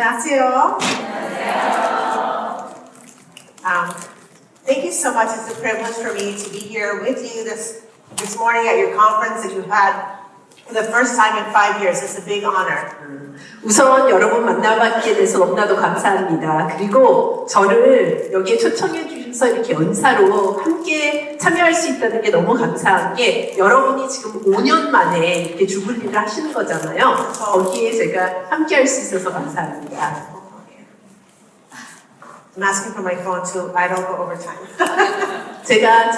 안녕하세요. Thank you so much. It's a privilege for me to be here with you this morning at your conference that you've had for the first time in 5 years. It's a big honor. 우선 여러분 만나뵙게 돼서 너무나도 감사합니다. 그리고 저를 여기에 초청해 주셔서 이렇게 연사로 함께 참여할 수 있다는 게 너무 감사한 게 여러분이 지금 5년 만에 이렇게 주불리를 하시는 거잖아요. 거기에 제가 함께 할 수 있어서 감사합니다. I'm asking for my phone too. I don't go over time. 제가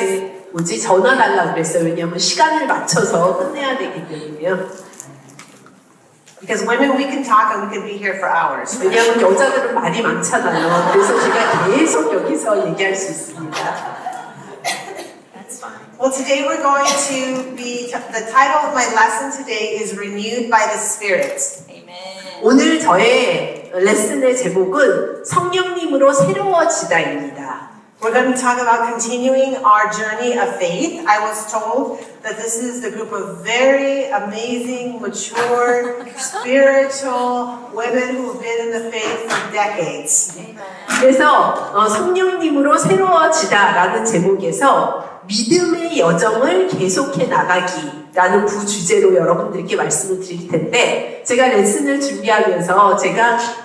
전화 달라고 그랬어요. 왜냐하면 시간을 맞춰서 끝내야 되기 때문에요. Because women, we can talk and we can be here for hours. 왜냐하면 여자들은 말이 많잖아요. 그래서 제가 계속 여기서 얘기할 수 있습니다. That's fine. Well, today we're going to be, the title of my lesson today is Renewed by the Spirit. Amen. 오늘 저의 레슨의 제목은 성령님으로 새로워지다입니다. We're going to talk about continuing our journey of faith. I was told that this is the group of very amazing, mature, spiritual women who've been in the faith for decades. 그래서 성령님으로 새로워지다라는 제목에서 믿음의 여정을 계속해 나가기라는 부주제로 여러분들께 말씀을 드릴 텐데 제가 레슨을 준비하면서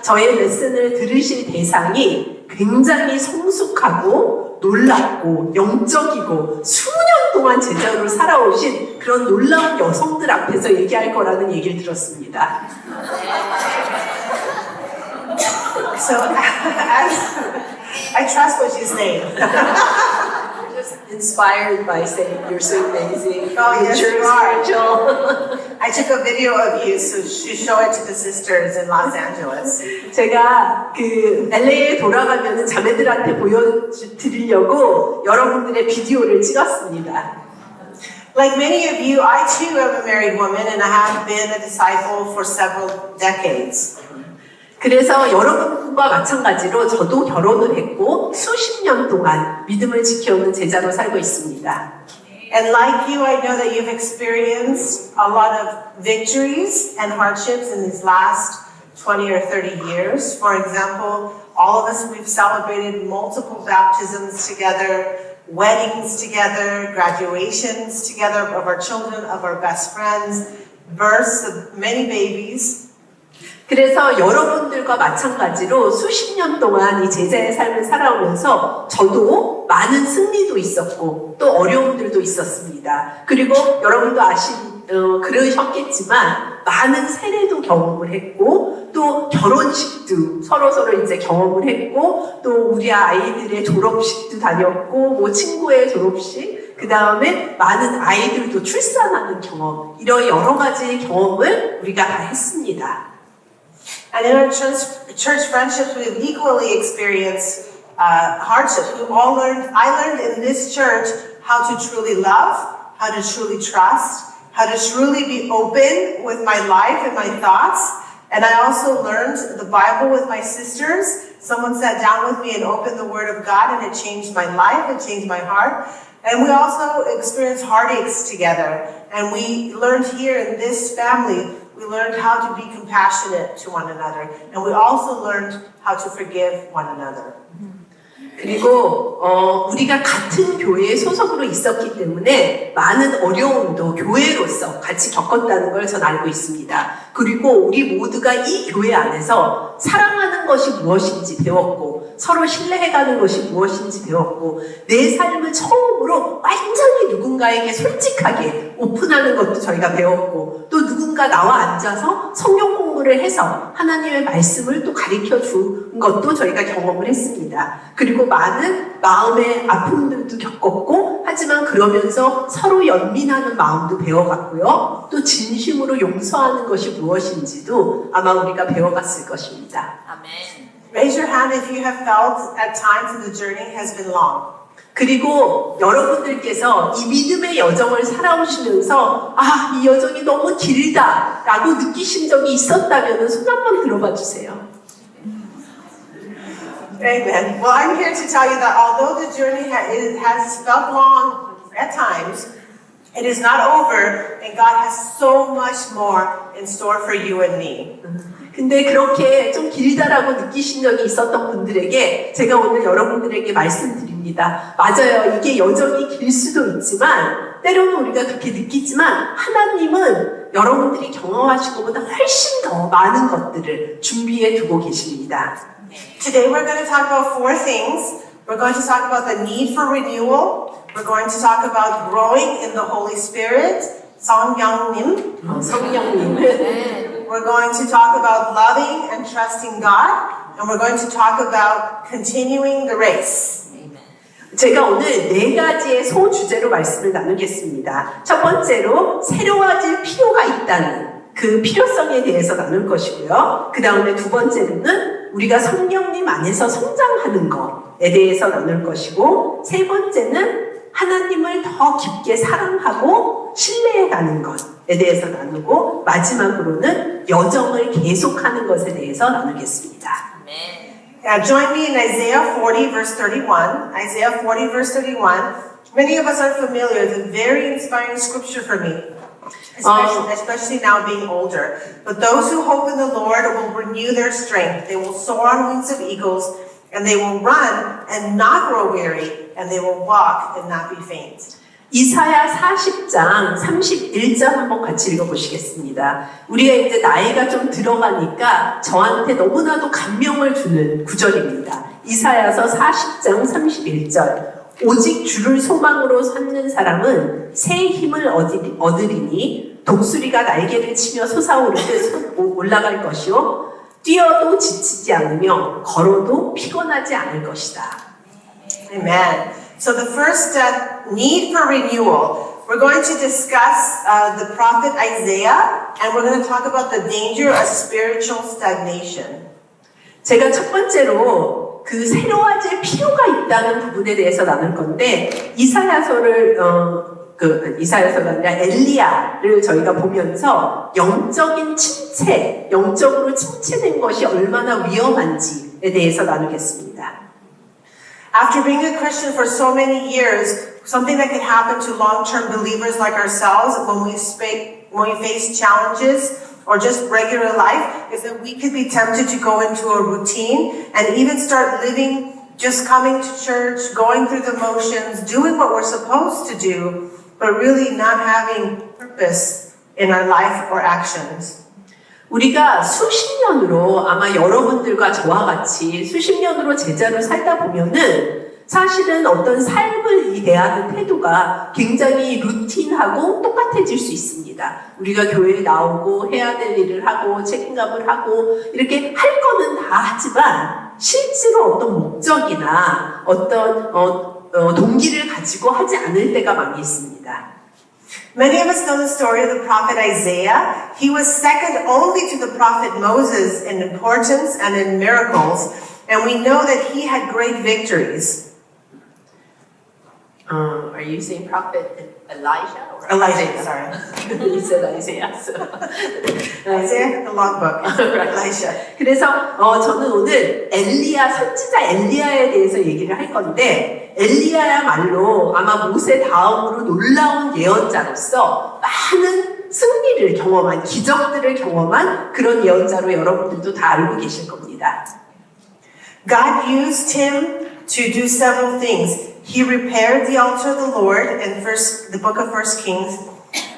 저의 레슨을 들으실 대상이 굉장히 성숙하고 놀랍고 영적이고 수년 동안 제자로 살아오신 그런 놀라운 여성들 앞에서 얘기할 거라는 얘기를 들었습니다. So, I trust what she's saying. Just inspired by saying you're so amazing. Oh, yes, you're you are. spiritual. I took a video of you to show it to the sisters in Los Angeles. 제가 LA에 돌아가면 자매들한테 보여드리려고 여러분들의 비디오를 찍었습니다. Like many of you, I too am a married woman and I have been a disciple for several decades. 그래서 여러분과 마찬가지로 저도 결혼을 했고 수십 년 동안 믿음을 지켜오는 제자로 살고 있습니다. And like you, I know that you've experienced a lot of victories and hardships in these last 20 or 30 years. For example, all of us, we've celebrated multiple baptisms together, weddings together, graduations together of our children, of our best friends, births of many babies. 그래서 여러분들과 마찬가지로 수십 년 동안 이 제자의 삶을 살아오면서 저도 많은 승리도 있었고 또 어려움들도 있었습니다. 그리고 여러분도 그러셨겠지만 많은 세례도 경험을 했고 또 결혼식도 서로 이제 경험을 했고 또 우리 아이들의 졸업식도 다녔고 뭐 친구의 졸업식 그 다음에 많은 아이들도 출산하는 경험 이런 여러 가지 경험을 우리가 다 했습니다. And in our church friendships, we've equally experienced hardships. I learned in this church how to truly love, how to truly trust, how to truly be open with my life and my thoughts. And I also learned the Bible with my sisters. Someone sat down with me and opened the Word of God, and it changed my life, it changed my heart. And we also experienced heartaches together. And we learned here in this family, we learned how to be compassionate to one another. And we also learned how to forgive one another. 그리고 우리가 같은 교회에 소속으로 있었기 때문에 많은 어려움도 교회로서 같이 겪었다는 걸 전 알고 있습니다. 그리고 우리 모두가 이 교회 안에서 사랑하는 것이 무엇인지 배웠고 서로 신뢰해가는 것이 무엇인지 배웠고 내 삶을 처음으로 완전히 누군가에게 솔직하게 오픈하는 것도 저희가 배웠고 또 누군가 나와 앉아서 성경 공부를 해서 하나님의 말씀을 또 가르쳐 준 것도 저희가 경험을 했습니다. 그리고 많은 마음의 아픔들도 겪었고 하지만 그러면서 서로 연민하는 마음도 배워갔고요. 또 진심으로 용서하는 것이 무엇인지도 아마 우리가 배워갔을 것입니다. 아멘. Raise your hand if you have felt at times that the journey has been long. 그리고 여러분들께서 이 믿음의 여정을 살아오시면서 이 여정이 너무 길다라고 느끼신 적이 있었다면 손 한번 들어봐 주세요. Amen. Well, I'm here to tell you that although the journey has felt long at times, it is not over, and God has so much more in store for you and me. 근데 그렇게 좀 길다라고 느끼신 적이 있었던 분들에게 제가 오늘 여러분들에게 말씀드립니다. 맞아요. 이게 여전히 길 수도 있지만 때로는 우리가 그렇게 느끼지만 하나님은 여러분들이 경험하신 것보다 훨씬 더 많은 것들을 준비해 두고 계십니다. Today we're going to talk about four things. We're going to talk about the need for renewal. We're going to talk about growing in the Holy Spirit. 성령님. 성령님. We're going to talk about loving and trusting God. And we're going to talk about continuing the race. 제가 오늘 네 가지의 소주제로 말씀을 나누겠습니다. 첫 번째로 새로워질 필요가 있다는 그 필요성에 대해서 나눌 것이고요. 그 다음에 두 번째로는 우리가 성령님 안에서 성장하는 것에 대해서 나눌 것이고, 세 번째는 하나님을 더 깊게 사랑하고 신뢰해가는 것에 대해서 나누고, 마지막으로는 여정을 계속하는 것에 대해서 나누겠습니다. Join me in Isaiah 40 verse 31. Isaiah 40 verse 31. Many of us are familiar. It's a very inspiring scripture for me. Especially now being older. But those who hope in the Lord will renew their strength. They will soar on wings of eagles, and they will run and not grow weary, and they will walk and not be faint. 이사야 40장 31절 한번 같이 읽어보시겠습니다. 우리가 이제 나이가 좀 들어가니까 저한테 너무나도 감명을 주는 구절입니다. 이사야서 40장 31절. 오직 주를 소망으로 삼는 사람은 새 힘을 얻으리니 독수리가 날개를 치며 솟아오르듯 올라갈 것이요 뛰어도 지치지 않으며 걸어도 피곤하지 않을 것이다. Amen. So the first need for renewal, we're going to discuss the prophet Isaiah, and we're going to talk about the danger of spiritual stagnation. 제가 첫 번째로 그 새로워질 필요가 있다는 부분에 대해서 나눌 건데, 이사야서를 이사야서가 아니라 엘리야를 저희가 보면서 영적인 침체, 영적으로 침체된 것이 얼마나 위험한지에 대해서 나누겠습니다. After being a Christian for so many years, something that can happen to long-term believers like ourselves when we face challenges or just regular life is that we could be tempted to go into a routine and even start living, just coming to church, going through the motions, doing what we're supposed to do, but really not having purpose in our life or actions. 우리가 수십 년으로 아마 여러분들과 저와 같이 수십 년으로 제자로 살다 보면은 사실은 어떤 삶을 대하는 태도가 굉장히 루틴하고 똑같아질 수 있습니다. 우리가 교회에 나오고 해야 될 일을 하고 책임감을 하고 이렇게 할 거는 다 하지만 실제로 어떤 목적이나 어떤 동기를 가지고 하지 않을 때가 많이 있습니다. Many of us know the story of the prophet Isaiah. He was second only to the prophet Moses in importance and in miracles, and we know that he had great victories. Are you saying prophet Elijah? Or Elijah, sorry. You said Isaiah. So. Isaiah, the logbook. Elijah. 그래서 저는 오늘 엘리야, 선지자 엘리야에 대해서 얘기를 할 건데, 엘리야야말로 아마 모세 다음으로 놀라운 예언자로서 많은 승리를 경험한, 기적들을 경험한 그런 예언자로 여러분들도 다 알고 계실 겁니다. God used him to do several things. He repaired the altar of the Lord in the book of 1 Kings.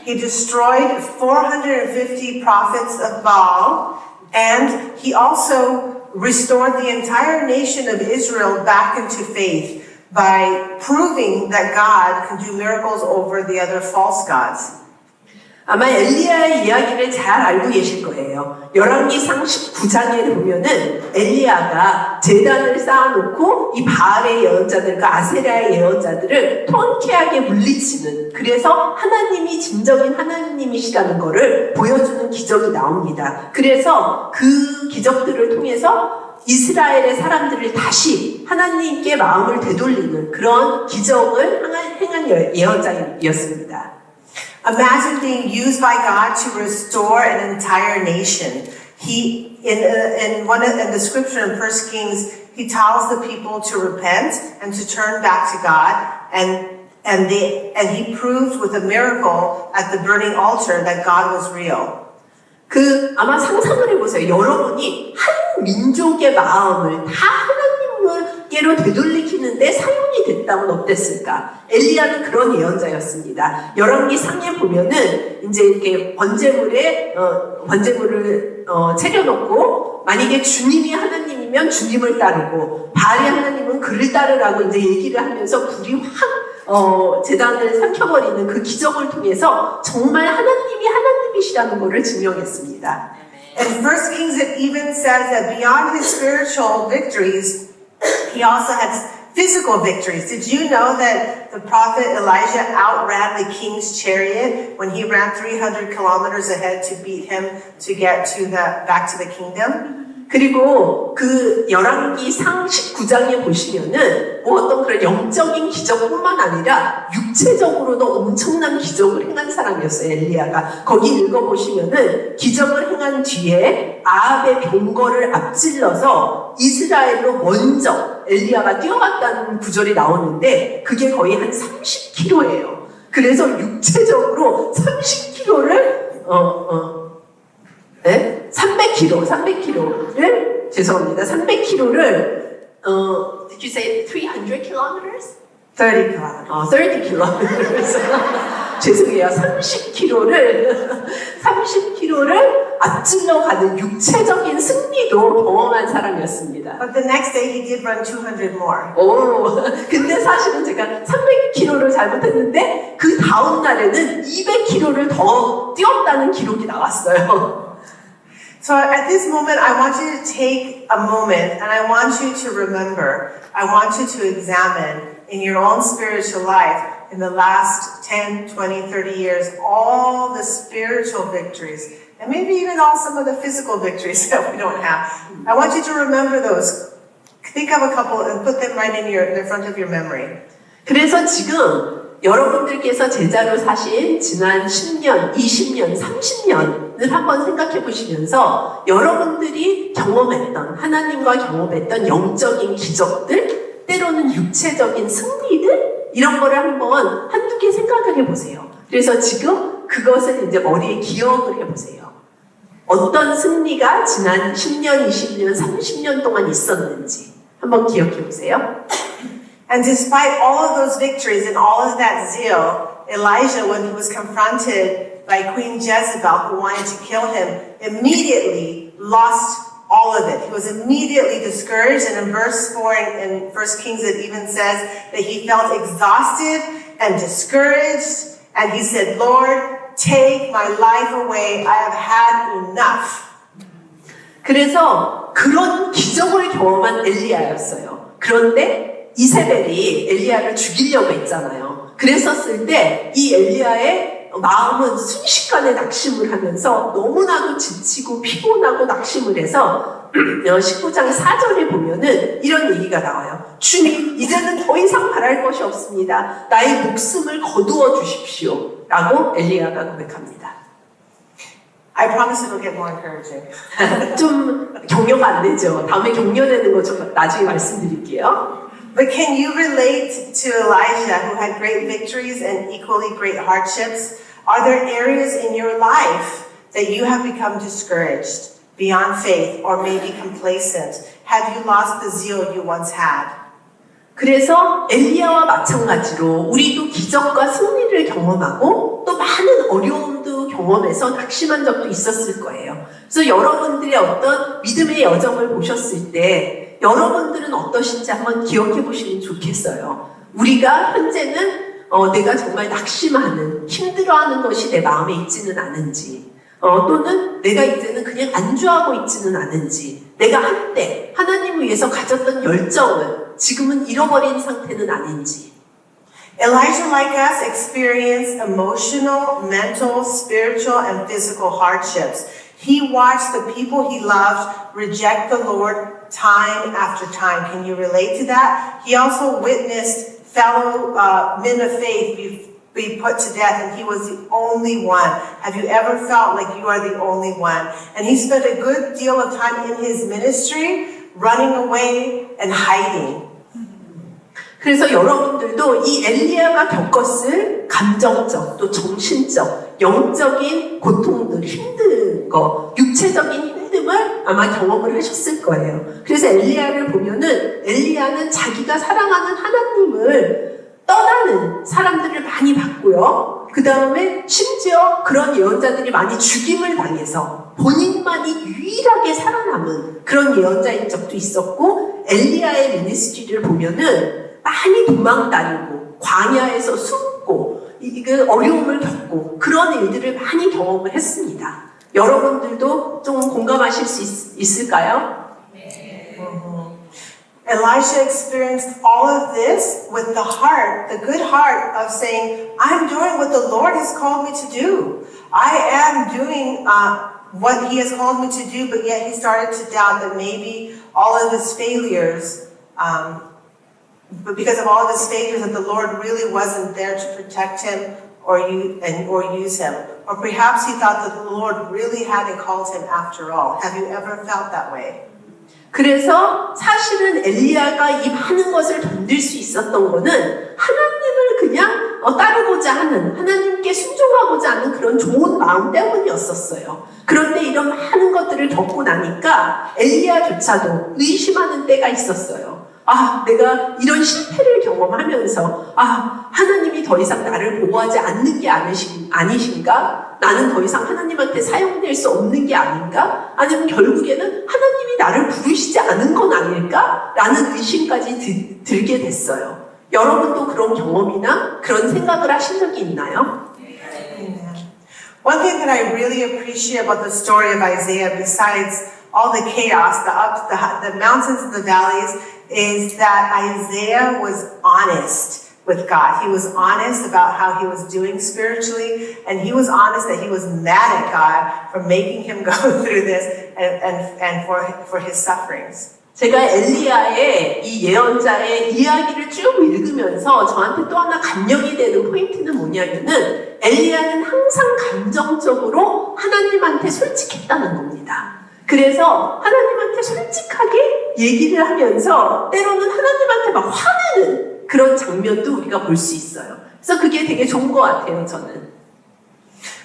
He destroyed 450 prophets of Baal, and he also restored the entire nation of Israel back into faith by proving that God can do miracles over the other false gods. 아마 엘리야의 이야기를 잘 알고 계실 거예요. 열왕기상 19장에 보면은 엘리야가 제단을 쌓아놓고 이 바알의 예언자들과 아세라의 예언자들을 통쾌하게 물리치는, 그래서 하나님이 진정인 하나님이시라는 것을 보여주는 기적이 나옵니다. 그래서 그 기적들을 통해서 이스라엘의 사람들을 다시 하나님께 마음을 되돌리는 그런 기적을 행한 예언자였습니다. Imagine being used by God to restore an entire nation. He, in the scripture in 1 Kings, he tells the people to repent and to turn back to God, and he proved with a miracle at the burning altar that God was real. 아마 상상을 해보세요. 여러분이 한 민족의 마음을 다 하나님께로 되돌리키는데 사용이 됐다면 어땠을까? 엘리야는 그런 예언자였습니다. 열왕기 3에 보면은 이제 이렇게 번제물을 차려놓고 만약에 주님이 하나님이면 주님을 따르고 바알의 하나님은 그를 따르라고 이제 얘기를 하면서 불이 확 제단을 삼켜버리는 그 기적을 통해서 정말 하나님이 하나님이시라는 것을 증명했습니다. And First Kings, it even says that beyond his spiritual victories, he also had physical victories. Did you know that the prophet Elijah outran the king's chariot when he ran 300 kilometers ahead to beat him to get back to the kingdom? 그리고 그 열왕기상 19장에 보시면은 뭐 어떤 그런 영적인 기적뿐만 아니라 육체적으로도 엄청난 기적을 행한 사람이었어요, 엘리야가. 거기 읽어보시면은 기적을 행한 뒤에 아합의 병거를 앞질러서 이스라엘로 먼저 엘리야가 뛰어갔다는 구절이 나오는데 그게 거의 한 30km예요. 그래서 육체적으로 30km를 300km를 죄송합니다. 300km를 did you say 300 kilometers? 30 kilometers. 30 kilometers. 죄송해요. 30km를 앞질러 가는 육체적인 승리도 경험한 사람이었습니다. But the next day he did run 200 more. 근데 사실은 제가 300km를 잘못했는데 그 다음 날에는 200km를 더 뛰었다는 기록이 나왔어요. So at this moment, I want you to take a moment and I want you to remember, I want you to examine in your own spiritual life in the last 10, 20, 30 years, all the spiritual victories, and maybe even some of the physical victories that we don't have. I want you to remember those. Think of a couple and put them right in the front of your memory. 그래서 지금 여러분들께서 제자로 사신 지난 10년, 20년, 30년을 한번 생각해 보시면서 여러분들이 경험했던, 하나님과 경험했던 영적인 기적들, 때로는 육체적인 승리들, 이런 거를 한두 개 생각을 해 보세요. 그래서 지금 그것을 이제 머리에 기억을 해 보세요. 어떤 승리가 지난 10년, 20년, 30년 동안 있었는지 한번 기억해 보세요. And despite all of those victories and all of that zeal, Elijah, when he was confronted by Queen Jezebel, who wanted to kill him, immediately lost all of it. He was immediately discouraged, and in verse 4 in 1 Kings it even says that he felt exhausted and discouraged, and he said, Lord, take my life away. I have had enough. 그래서 그런 기적을 경험한 엘리야였어요. 그런데 이세벨이 엘리야를 죽이려고 했잖아요. 그랬었을 때 이 엘리야의 마음은 순식간에 낙심을 하면서 너무나도 지치고 피곤하고 낙심을 해서 19장 4절에 보면은 이런 얘기가 나와요. 주님, 이제는 더 이상 바랄 것이 없습니다. 나의 목숨을 거두어 주십시오. 라고 엘리야가 고백합니다. I promise it'll get more encouraging. 좀 격려가 안 되죠. 다음에 격려되는 거 좀 나중에 말씀드릴게요. But can you relate to Elijah, who had great victories and equally great hardships? Are there areas in your life that you have become discouraged, beyond faith, or maybe complacent? Have you lost the zeal you once had? 그래서 엘리야와 마찬가지로 우리도 기적과 승리를 경험하고 또 많은 어려움도 경험해서 낙심한 적도 있었을 거예요. 그래서 여러분들의 어떤 믿음의 여정을 보셨을 때 여러분들은 어떠신지 한번 기억해 보시면 좋겠어요. 우리가 현재는 내가 정말 낙심하는, 힘들어하는 것이 내 마음에 있지는 않은지, 또는 내가 이제는 그냥 안주하고 있지는 않은지, 내가 한때 하나님을 위해서 가졌던 열정을 지금은 잃어버린 상태는 아닌지. Elijah, like us, experienced emotional, mental, spiritual, and physical hardships. He watched the people he loved reject the Lord time after time. Can you relate to that? He also witnessed fellow men of faith be put to death, and he was the only one. Have you ever felt like you are the only one? And he spent a good deal of time in his ministry running away and hiding. 그래서 여러분들도 이 엘리야가 겪었을 감정적, 또 정신적, 영적인 고통들, 힘든 거, 육체적인 힘듦을 아마 경험을 하셨을 거예요. 그래서 엘리야를 보면은 엘리야는 자기가 사랑하는 하나님을 떠나는 사람들을 많이 봤고요. 그 다음에 심지어 그런 예언자들이 많이 죽임을 당해서 본인만이 유일하게 살아남은 그런 예언자인 적도 있었고, 엘리야의 미니스트리를 보면은 많이 도망다니고 광야에서 숨고 그 어려움을 겪고 그런 일들을 많이 경험을 했습니다. 여러분들도 좀 공감하실 수 있을까요? Elisha experienced all of this with the heart, the good heart of saying, I'm doing what the Lord has called me to do. I am doing what He has called me to do, but yet he started to doubt that maybe all of his failures, but because of all of his failures, that the Lord really wasn't there to protect him or use him. Or perhaps he thought that the Lord really hadn't called him after all. Have you ever felt that way? 그래서 사실은 엘리야가 이 많은 것을 견딜 수 있었던 거는 하나님을 그냥 따르고자 하는, 하나님께 순종하고자 하는 그런 좋은 마음 때문이었었어요. 그런데 이런 많은 것들을 겪고 나니까 엘리야조차도 의심하는 때가 있었어요. 아, 내가 이런 실패를 경험하면서 하나님이 더 이상 나를 보호하지 않는 게 아니신가? 나는 더 이상 하나님한테 사용될 수 없는 게 아닌가? 아니면 결국에는 하나님이 나를 부르시지 않은 건 아닐까? 라는 의심까지 들게 됐어요. 여러분도 그런 경험이나 그런 생각을 하신 적이 있나요? One thing that I really appreciate about the story of Isaiah, besides all the chaos, the ups, the mountains and the valleys, is that Isaiah was honest with God. He was honest about how he was doing spiritually, and he was honest that he was mad at God for making him go through this and for his sufferings. 제가 엘리야의 이 예언자의 이야기를 쭉 읽으면서 저한테 또 하나 감명이 되는 포인트는 뭐냐면은 엘리야는 항상 감정적으로 하나님한테 솔직했다는 겁니다. 그래서 하나님한테 솔직하게 얘기를 하면서 때로는 하나님한테 막 화내는 그런 장면도 우리가 볼 수 있어요. 그래서 그게 되게 좋은 것 같아요, 저는.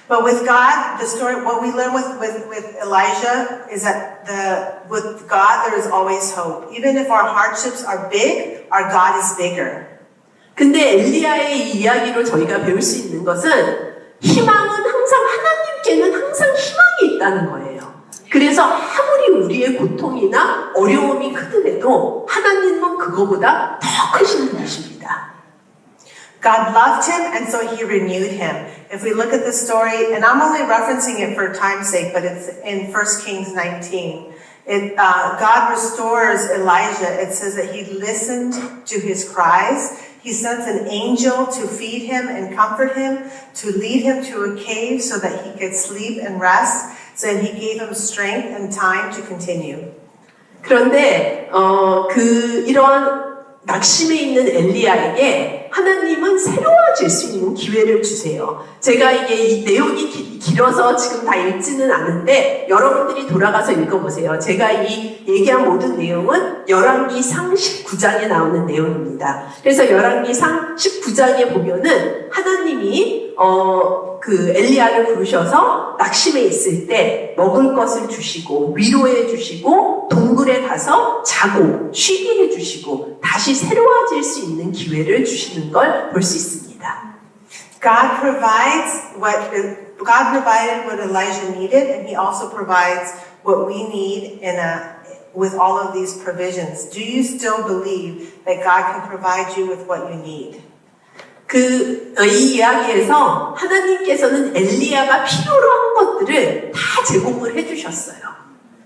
But with God, the story, what we learn with Elijah is that with God there is always hope. Even if our hardships are big, our God is bigger. 근데 엘리야의 이 이야기로 저희가 배울 수 있는 것은 희망은 항상 하나님께는 항상 희망이 있다는 거예요. 그래서 아무리 우리의 고통이나 어려움이 크더라도 하나님은 그거보다 더 크신 분이십니다. God loved him, and so he renewed him. If we look at the story, and I'm only referencing it for time's sake, but it's in 1 Kings 19. God restores Elijah. It says that he listened to his cries. He sent an angel to feed him and comfort him, to lead him to a cave so that he could sleep and rest. So he gave him strength and time to continue. 그런데 이러한 낙심에 있는 엘리야에게 하나님은 새로워질 수 있는 기회를 주세요. 제가 이게 이 내용이 길어서 지금 다 읽지는 않은데 여러분들이 돌아가서 읽어보세요. 제가 이 얘기한 모든 내용은 열왕기상 19장에 나오는 내용입니다. 그래서 열왕기상 19장에 보면은 하나님이 그 엘리야를 부르셔서 낙심해 있을 때 먹을 것을 주시고 위로해 주시고 동굴에 가서 자고 쉬게 해 주시고 다시 새로워질 수 있는 기회를 주시는 걸 볼 수 있습니다. God provided what Elijah needed, and He also provides what we need with all of these provisions. Do you still believe that God can provide you with what you need? 이 이야기에서 하나님께서는 엘리야가 필요로 한 것들을 다 제공을 해주셨어요.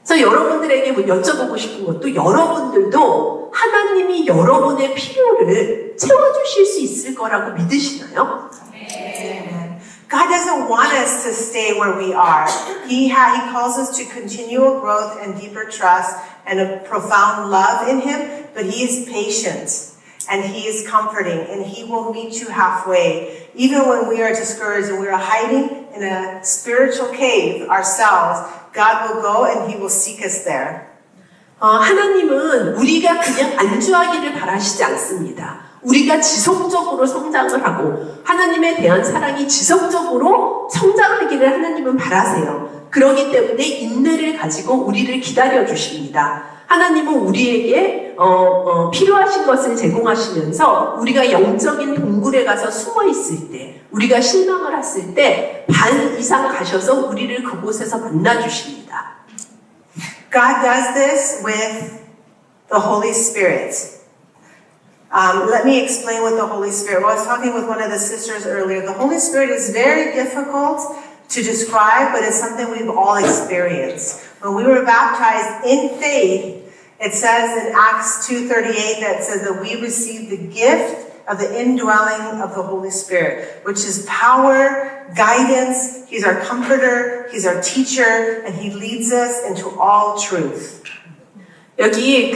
그래서 여러분들에게 여쭤보고 싶은 것도 여러분들도 하나님이 여러분의 필요를 채워주실 수 있을 거라고 믿으시나요? God doesn't want us to stay where we are. He calls us to continual growth and deeper trust and a profound love in Him, but He is patient. And He is comforting, and He will meet you halfway. Even when we are discouraged and we are hiding in a spiritual cave ourselves, God will go and He will seek us there. 하나님은 우리가 그냥 안주하기를 바라시지 않습니다. 우리가 지속적으로 성장을 하고 하나님에 대한 사랑이 지속적으로 성장하기를 하나님은 바라세요. 그렇기 때문에 인내를 가지고 우리를 기다려 주십니다. 하나님은 우리에게 필요하신 것을 제공하시면서 우리가 영적인 동굴에 가서 숨어 있을 때, 우리가 실망을 했을 때 반 이상 가셔서 우리를 그곳에서 만나 주십니다. God does this with the Holy Spirit. Let me explain with the Holy Spirit. I was talking with one of the sisters earlier. The Holy Spirit is very difficult to describe, but it's something we've all experienced. When we were baptized in faith, it says in Acts 2:38 that says that we received the gift of the indwelling of the Holy Spirit, which is power, guidance. He's our comforter, He's our teacher, and He leads us into all truth. 여기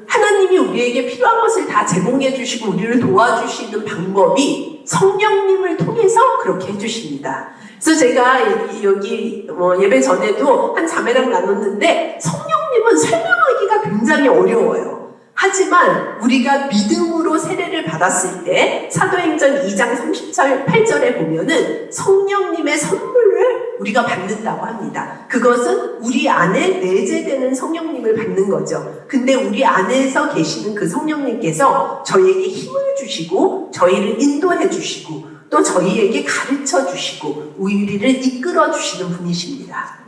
하나님이 우리에게 필요한 것을 다 제공해 주시고 우리를 도와주시는 방법이 성령님을 통해서 그렇게 해주십니다. 그래서 제가 여기 예배 전에도 한 자매랑 나눴는데 성령님은 설명하기가 굉장히 어려워요. 하지만 우리가 믿음으로 세례를 받았을 때 사도행전 2장 38절에 보면은 성령님의 선물을 우리가 받는다고 합니다. 그것은 우리 안에 내재되는 성령님을 받는 거죠. 근데 우리 안에서 계시는 그 성령님께서 저희에게 힘을 주시고 저희를 인도해 주시고 또 저희에게 가르쳐 주시고 우리를 이끌어 주시는 분이십니다.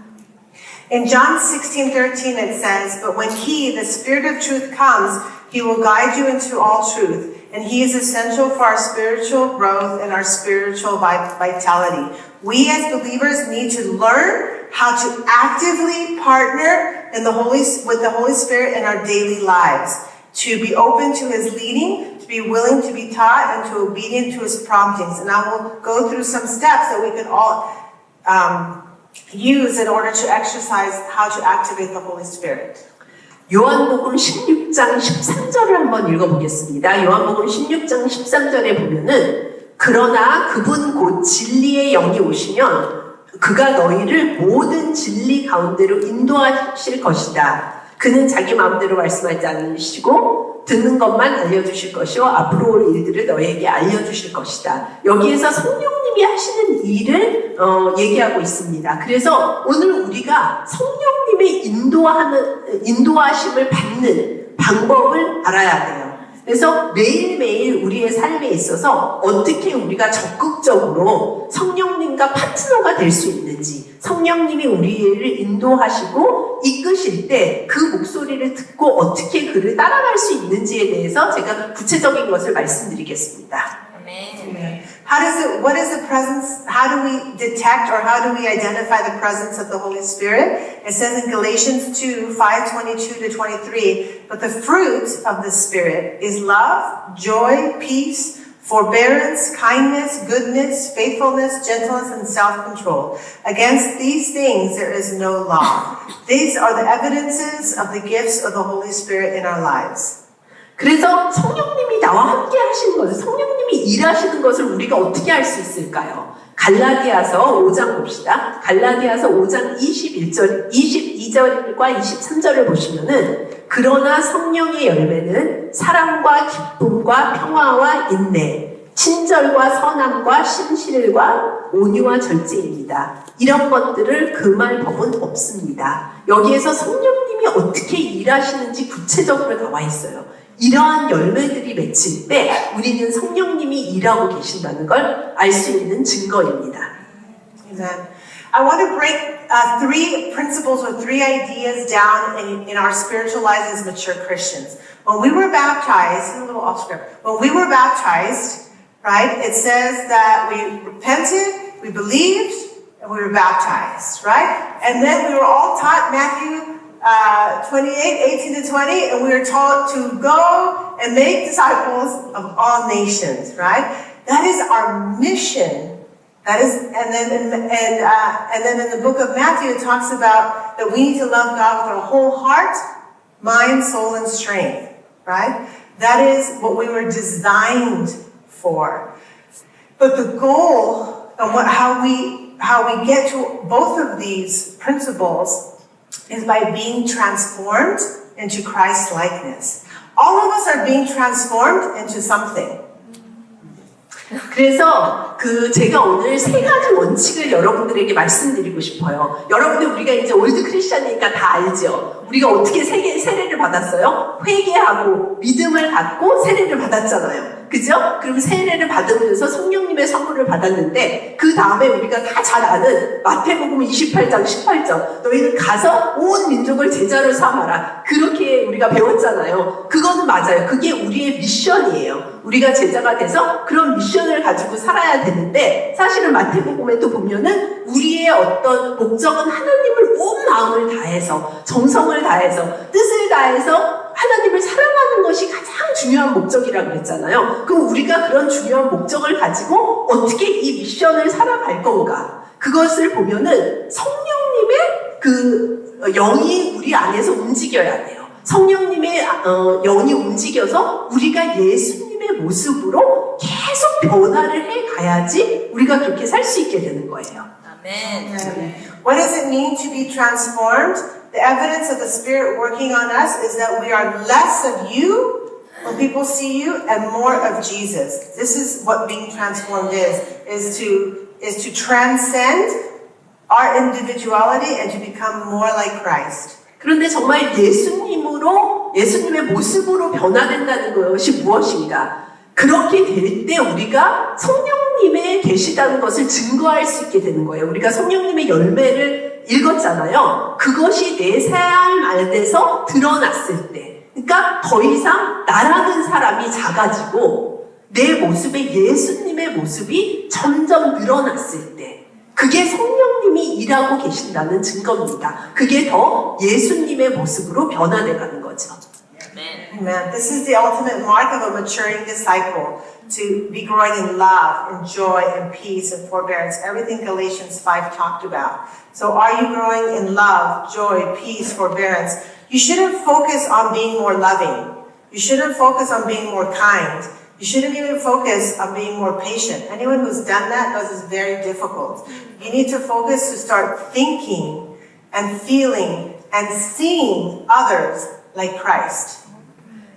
In John 16:13 it says, "But when He, the Spirit of truth, comes, He will guide you into all truth, and He is essential for our spiritual growth and our spiritual vitality." We as believers need to learn how to actively partner with the Holy Spirit in our daily lives, to be open to His leading, to be willing to be taught, and to be obedient to His promptings. And I will go through some steps that we can all use in order to exercise how to activate the Holy Spirit. 요한복음 16장 13절을 한번 읽어보겠습니다. 요한복음 16장 13절에 보면은 그러나 그분 곧 진리의 영이 오시면 그가 너희를 모든 진리 가운데로 인도하실 것이다. 그는 자기 마음대로 말씀하지 않으시고 듣는 것만 알려주실 것이요 앞으로 올 일들을 너희에게 알려주실 것이다. 여기에서 성령님이 하시는 일을 얘기하고 있습니다. 그래서 오늘 우리가 성령님의 인도하심을 받는 방법을 알아야 돼요. 그래서 매일매일 우리의 삶에 있어서 어떻게 우리가 적극적으로 성령님과 파트너가 될 수 있는지, 성령님이 우리를 인도하시고 이끄실 때 그 목소리를 듣고 어떻게 그를 따라갈 수 있는지에 대해서 제가 구체적인 것을 말씀드리겠습니다. Amen. What is the presence? How do we detect or how do we identify the presence of the Holy Spirit? It says in Galatians 2:5-22-23, but the fruit of the Spirit is love, joy, peace, forbearance, kindness, goodness, faithfulness, gentleness, and self-control. Against these things there is no law. These are the evidences of the gifts of the Holy Spirit in our lives. 그래서 성령님이 나와 함께 하시는 것을, 성령님이 일하시는 것을 우리가 어떻게 알 수 있을까요? 갈라디아서 5장 봅시다. 갈라디아서 5장 22절과 23절을 보시면은 그러나 성령의 열매는 사랑과 기쁨과 평화와 인내, 친절과 선함과 신실과 온유와 절제입니다. 이런 것들을 금할 법은 없습니다. 여기에서 성령님이 어떻게 일하시는지 구체적으로 나와 있어요. 이러한 열매들이 맺힐 때 우리는 성령님이 일하고 계신다는 걸 알 수 있는 증거입니다. Amen. I want to break three principles or three ideas down in our spiritual lives as mature Christians. When we were baptized, a little off script, when we were baptized, right, it says that we repented, we believed, and we were baptized, right? And then we were all taught Matthew 28:18-20, and we are taught to go and make disciples of all nations, right? That is our mission. That is, and then in the book of Matthew, it talks about that we need to love God with our whole heart, mind, soul, and strength, right? That is what we were designed for. But the goal and how we get to both of these principles is by being transformed into Christ likeness. all of us are being transformed into something. 그래서 제가 오늘 세 가지 원칙을 여러분들에게 말씀드리고 싶어요. 여러분들 우리가 이제 올드 크리스천이니까 다 알죠? 우리가 어떻게 세례를 받았어요? 회개하고 믿음을 받고 세례를 받았잖아요. 그죠? 그럼 세례를 받으면서 성령님의 선물을 받았는데 그 다음에 우리가 다 잘 아는 마태복음 28장 18절 너희는 가서 온 민족을 제자로 삼아라. 그렇게 우리가 배웠잖아요. 그거는 맞아요. 그게 우리의 미션이에요. 우리가 제자가 돼서 그런 미션을 가지고 살아야 되는데 사실은 마태복음에도 보면은 우리의 어떤 목적은 하나님을 온 마음을 다해서 정성을 다해서 뜻을 다해서 하나님을 사랑하는 것이 가장 중요한 목적이라고 그랬잖아요. 그럼 우리가 그런 중요한 목적을 가지고 어떻게 이 미션을 살아갈 건가? 그것을 보면은 성령님의 영이 우리 안에서 움직여야 돼요. 성령님의 영이 움직여서 우리가 예수님의 모습으로 계속 변화를 해가야지 우리가 그렇게 살 수 있게 되는 거예요. 아멘. What does it mean to be transformed? The evidence of the Spirit working on us is that we are less of you when people see you and more of Jesus. This is what being transformed is to transcend our individuality and to become more like Christ. 그런데 정말 예수님의 모습으로 변화된다는 것이 무엇인가? 그렇게 될 때 우리가 성령님의 계시다는 것을 증거할 수 있게 되는 거예요. 우리가 성령님의 열매를 읽었잖아요. 그것이 내 삶 안에서 드러났을 때, 그러니까 더 이상 나라는 사람이 작아지고 내 모습에 예수님의 모습이 점점 늘어났을 때, 그게 성령님이 일하고 계신다는 증거입니다. 그게 더 예수님의 모습으로 변화돼가는 거죠. Amen. This is the ultimate mark of a maturing disciple, to be growing in love, and joy, and peace, and forbearance. Everything Galatians 5 talked about. So are you growing in love, joy, peace, forbearance? You shouldn't focus on being more loving. You shouldn't focus on being more kind. You shouldn't even focus on being more patient. Anyone who's done that knows it's very difficult. You need to focus to start thinking and feeling and seeing others like Christ.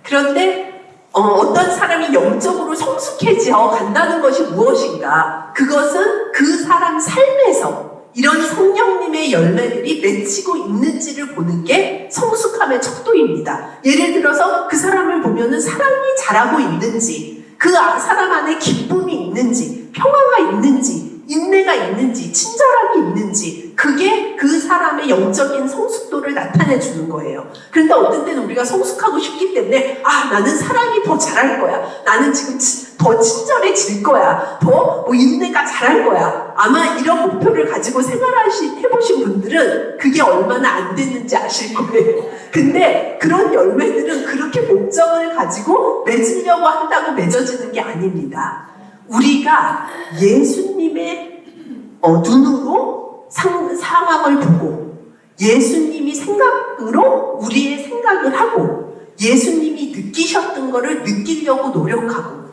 그런데 어떤 사람이 영적으로 성숙해져 간다는 것이 무엇인가? 그것은 그 사람 삶에서 이런 성령님의 열매들이 맺히고 있는지를 보는 게 성숙함의 척도입니다. 예를 들어서 그 사람을 보면은 사랑이 자라고 있는지, 그 사람 안에 기쁨이 있는지, 평화가 있는지, 인내가 있는지, 친절함이 있는지, 그게 그 사람의 영적인 성숙도를 나타내 주는 거예요. 그런데 어떤 때는 우리가 성숙하고 싶기 때문에 나는 사랑이 더 잘할 거야. 나는 지금 더 친절해질 거야. 더 인내가 잘할 거야. 아마 이런 목표를 가지고 해보신 분들은 그게 얼마나 안 됐는지 아실 거예요. 근데 그런 열매들은 그렇게 목적을 가지고 맺으려고 한다고 맺어지는 게 아닙니다. 우리가 예수님의 눈으로 상황을 보고 예수님이 생각으로 우리의 생각을 하고 예수님이 느끼셨던 거를 느끼려고 노력하고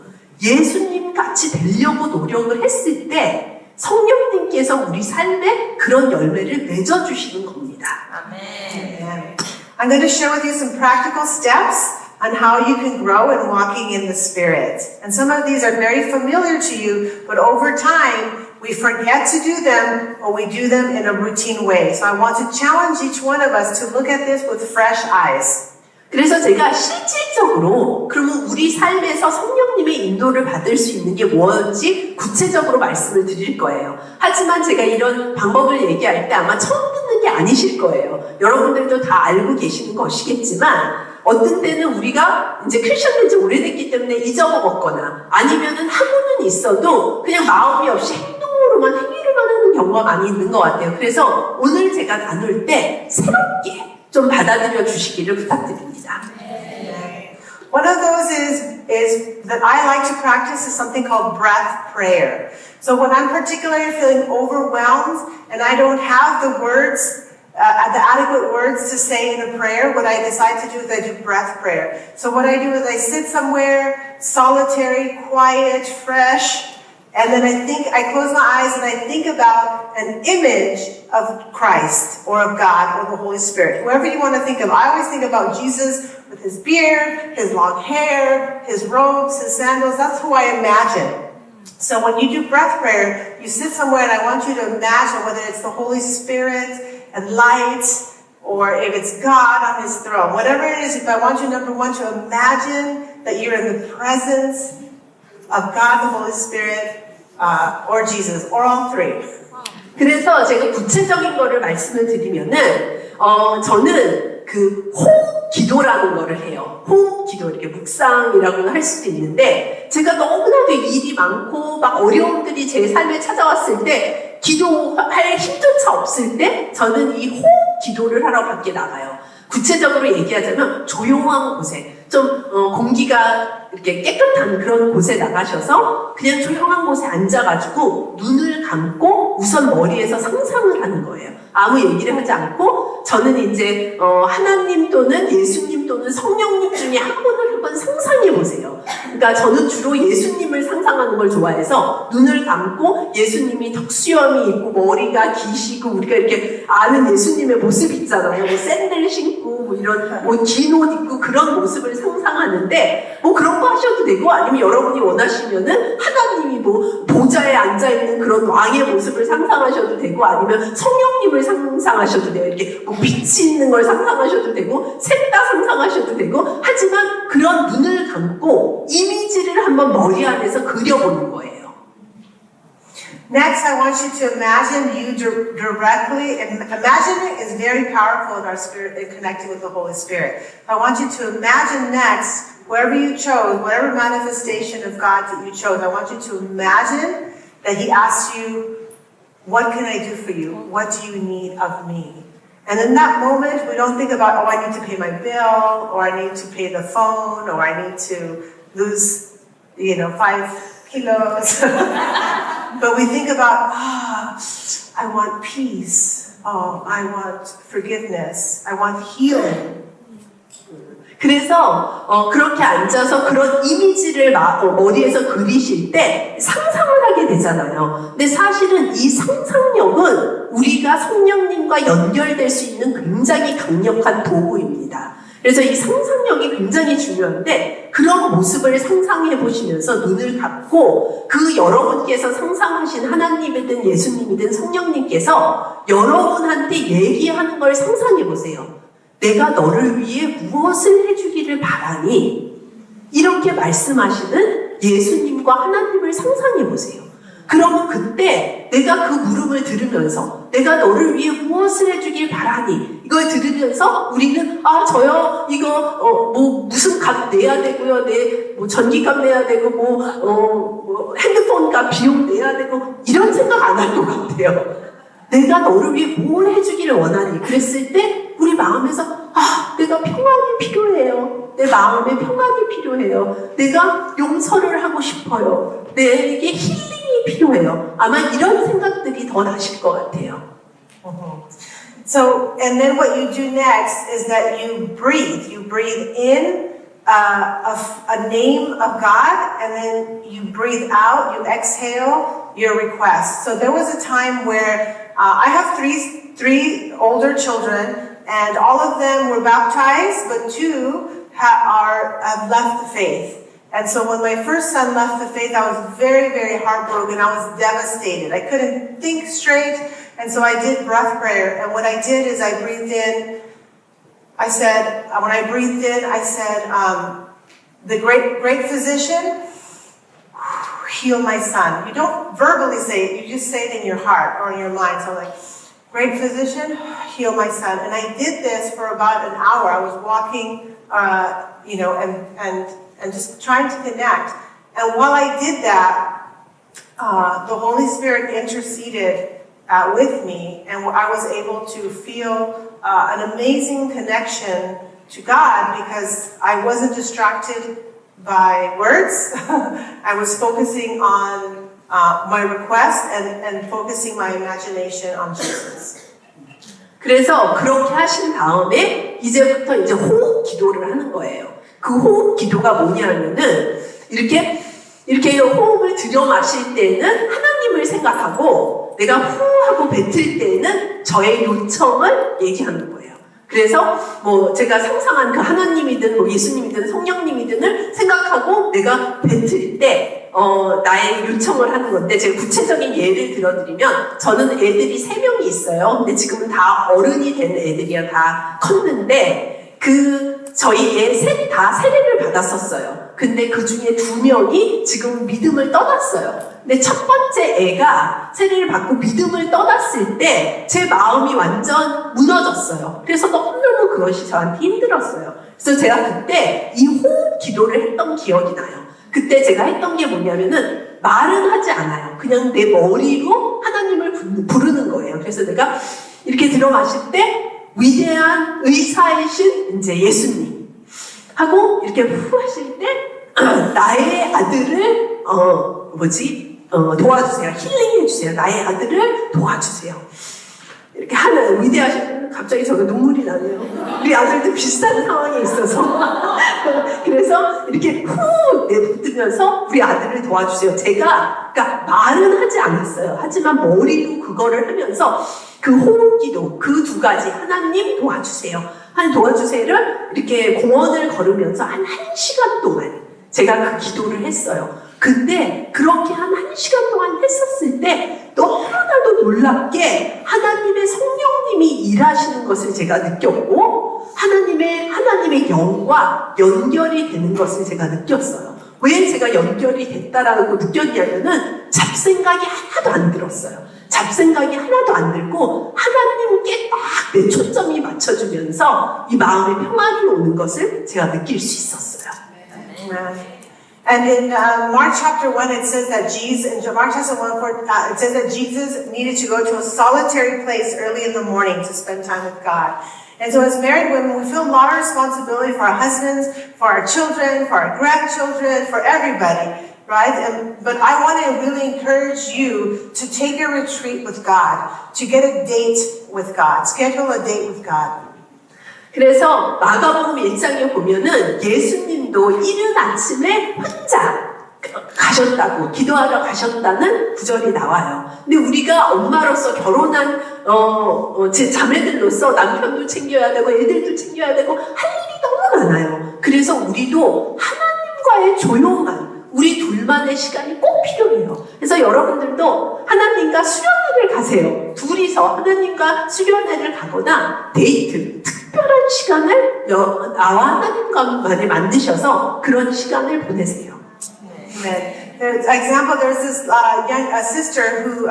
예수님 같이 되려고 노력을 했을 때 성령님께서 우리 삶에 그런 열매를 맺어주시는 겁니다. 아멘. I'm going to share with you some practical steps on how you can grow in walking in the Spirit. And some of these are very familiar to you, but over time, we forget to do them or we do them in a routine way. So I want to challenge each one of us to look at this with fresh eyes. 그래서 제가 실질적으로 그러면 우리 삶에서 성령님의 인도를 받을 수 있는 게 뭔지 구체적으로 말씀을 드릴 거예요. 하지만 제가 이런 방법을 얘기할 때 아마 처음 듣는 게 아니실 거예요. 여러분들도 다 알고 계시는 것이겠지만 어떤 때는 우리가 이제 크리스천 된 지 오래됐기 때문에 잊어먹었거나 아니면은 하고는 있어도 그냥 마음이 없이 행위로만 하는 경우가 많이 있는 것 같아요. 그래서 오늘 제가 나눌 때 새롭게 좀 받아들여 주시기를 부탁드립니다. One of those is that I like to practice is something called breath prayer. So when I'm particularly feeling overwhelmed and I don't have the words, the adequate words to say in a prayer, what I decide to do is I do breath prayer. So what I do is I sit somewhere solitary, quiet, fresh, and then I close my eyes and I think about an image of Christ or of God or the Holy Spirit. Whoever you want to think of. I always think about Jesus with his beard, his long hair, his robes, his sandals. That's who I imagine. So when you do breath prayer, you sit somewhere and I want you to imagine whether it's the Holy Spirit and light, or if it's God on his throne. Whatever it is, if I want you, number one, to imagine that you're in the presence of God, the Holy Spirit, or Jesus, or all three. 그래서 제가 구체적인 거를 말씀을 드리면은, 저는 그 호흡 기도라는 거를 해요. 호흡 기도, 이렇게 묵상이라고 할 수도 있는데, 제가 너무나도 일이 많고, 막 어려움들이 제 삶에 찾아왔을 때, 기도할 힘조차 없을 때, 저는 이 호흡 기도를 하러 밖에 나가요. 구체적으로 얘기하자면, 조용한 곳에, 좀, 공기가 이렇게 깨끗한 그런 곳에 나가셔서, 그냥 조용한 곳에 앉아가지고, 눈을 감고, 우선 머리에서 상상을 하는 거예요. 아무 얘기를 하지 않고, 저는 이제, 하나님 또는 예수님 또는 성령님 중에 한 분을 한번 상상해 보세요. 그러니까 저는 주로 예수님을 상상하는 걸 좋아해서, 눈을 감고, 예수님이 턱수염이 있고, 머리가 기시고, 우리가 이렇게 아는 예수님의 모습 있잖아요. 뭐 샌들 신고, 뭐 이런, 뭐 긴 옷 입고 그런 모습을 상상하는데, 뭐 그런 거 하셔도 되고, 아니면 여러분이 원하시면은 하나님이 뭐 보좌에 앉아있는 그런 왕의 모습을 상상하셔도 되고, 아니면 성령님을 상상하셔도 돼요. 이렇게 뭐 빛이 있는 걸 상상하셔도 되고, 셋 다 상상하셔도 되고, 하지만 그런 눈을 감고 이미지를 한번 머리 안에서 그려보는 거예요. Next, I want you to imagine you directly, and imagining is very powerful in our spirit, in connecting with the Holy Spirit. I want you to imagine next, wherever you chose, whatever manifestation of God that you chose, I want you to imagine that He asks you, what can I do for you? What do you need of me? And in that moment, we don't think about, oh, I need to pay my bill, or I need to pay the phone, or I need to lose, 5 kilos. But we think about, I want peace. Oh, I want forgiveness. I want healing. 그래서 그렇게 앉아서 그런 이미지를 머리에서 그리실 때 상상을 하게 되잖아요. 근데 사실은 이 상상력은 우리가 성령님과 연결될 수 있는 굉장히 강력한 도구입니다. 그래서 이 상상력이 굉장히 중요한데, 그런 모습을 상상해 보시면서 눈을 감고, 그 여러분께서 상상하신 하나님이든 예수님이든 성령님께서 여러분한테 얘기하는 걸 상상해 보세요. 내가 너를 위해 무엇을 해주기를 바라니? 이렇게 말씀하시는 예수님과 하나님을 상상해 보세요. 그러면 그때 내가 그 물음을 들으면서 내가 너를 위해 무엇을 해주길 바라니? 이걸 들으면서 우리는 저요 이거 뭐 무슨 값 내야 되고요, 뭐 전기값 내야 되고 뭐 핸드폰 값 비용 내야 되고 이런 생각 안 할 것 같아요. 내가 너를 위해 뭘 해주기를 원하니? 그랬을 때 우리 마음에서 내가 평안이 필요해요. 내 마음에 평안이 필요해요. 내가 용서를 하고 싶어요. 내게 힐링이 필요해요. 아마 이런 생각들이 더 나실 것 같아요. So, and then what you do next is that you breathe. You breathe in a name of God, and then you breathe out, you exhale your request. So there was a time where I have three older children, and all of them were baptized, but 2 have left the faith. And so when my first son left the faith, I was very, very heartbroken. I was devastated. I couldn't think straight. And so I did breath prayer. And what I did is I breathed in. I said, when I breathed in, I said, the great physician, heal my son. You don't verbally say it. You just say it in your heart or in your mind. So I'm like, great physician, heal my son. And I did this for about an hour. I was walking, and just trying to connect. And while I did that, the Holy Spirit interceded with me, and I was able to feel an amazing connection to God because I wasn't distracted by words. I was focusing on my request and focusing my imagination on Jesus. 그래서 그렇게 하신 다음에 이제부터 이제 호흡 기도를 하는 거예요. 그 호흡 기도가 뭐냐면은 이렇게 호흡을 들여 마실 때는 하나님을 생각하고 내가 후 하고 뱉을 때는 저의 요청을 얘기하는 거예요. 그래서 뭐 제가 상상한 그 하나님이든 뭐 예수님이든 성령님이든을 생각하고 내가 뱉을 때 나의 요청을 하는 건데 제가 구체적인 예를 들어드리면 저는 애들이 3명이 있어요. 근데 지금은 다 어른이 된 애들이야. 다 컸는데 저희 애 셋이 다 세례를 받았었어요. 근데 그 중에 2명이 지금 믿음을 떠났어요. 근데 첫 번째 애가 세례를 받고 믿음을 떠났을 때 제 마음이 완전 무너졌어요. 그래서 너무너무 그것이 저한테 힘들었어요. 그래서 제가 그때 이 호흡 기도를 했던 기억이 나요. 그때 제가 했던 게 뭐냐면은 말은 하지 않아요. 그냥 내 머리로 하나님을 부르는 거예요. 그래서 내가 이렇게 들어 마실 때 위대한 의사이신 이제 예수님 하고 이렇게 후 하실 때 나의 아들을 도와주세요. 힐링해주세요. 나의 아들을 도와주세요. 이렇게 하는 위대하신 갑자기 저도 눈물이 나네요. 우리 아들도 비슷한 상황에 있어서 그래서 이렇게 후 내뱉으면서 우리 아들을 도와주세요. 제가 그러니까 말은 하지 않았어요. 하지만 머리로 그거를 하면서 그 호흡기도 그 2가지 하나님 도와주세요. 도와주세요를 이렇게 공원을 걸으면서 한 1시간 동안 제가 그 기도를 했어요. 근데 그렇게 한 1시간 동안 했었을 때 너무나도 놀랍게 하나님의 성령님이 일하시는 것을 제가 느꼈고 하나님의 영과 연결이 되는 것을 제가 느꼈어요. 왜 제가 연결이 됐다라고 느꼈냐면은 잡생각이 하나도 안 들었어요. 잡생각이 하나도 안 들고 하나님께 딱 내 초점이 맞춰주면서 이 마음의 평안이 오는 것을 제가 느낄 수 있었어요. And in Mark chapter 1, it says that Mark chapter 1, it says that Jesus needed to go to a solitary place early in the morning to spend time with God. And so as married women, we feel a lot of responsibility for our husbands, for our children, for our grandchildren, for everybody, right? But I want to really encourage you to take a retreat with God, to get a date with God, schedule a date with God. 그래서 마가복음 1장에 보면은 예수님도 이른 아침에 혼자 가셨다고 기도하러 가셨다는 구절이 나와요. 근데 우리가 엄마로서 결혼한 제 자매들로서 남편도 챙겨야 되고 애들도 챙겨야 되고 할 일이 너무 많아요. 그래서 우리도 하나님과의 조용한 우리 둘만의 시간이 꼭 필요해요. 그래서 여러분들도 하나님과 수련회를 가세요. 둘이서 하나님과 수련회를 가거나 데이트, 특별한 시간을 나와 하나님과만을 만드셔서 그런 시간을 보내세요. Amen. There's example. There's this sister who,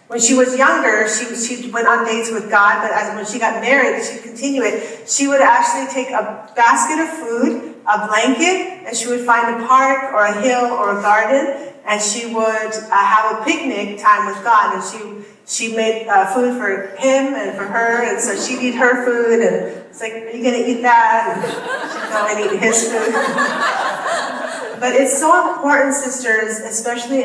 when she was younger, she went on dates with God. But when she got married, she continued it. She would actually take a basket of food, a blanket, and she would find a park or a hill or a garden, and she would have a picnic time with God. And she made food for him and for her, and so she'd eat her food, and it's like, are you gonna eat that? And she'd go and eat his food. But it's so important, sisters, especially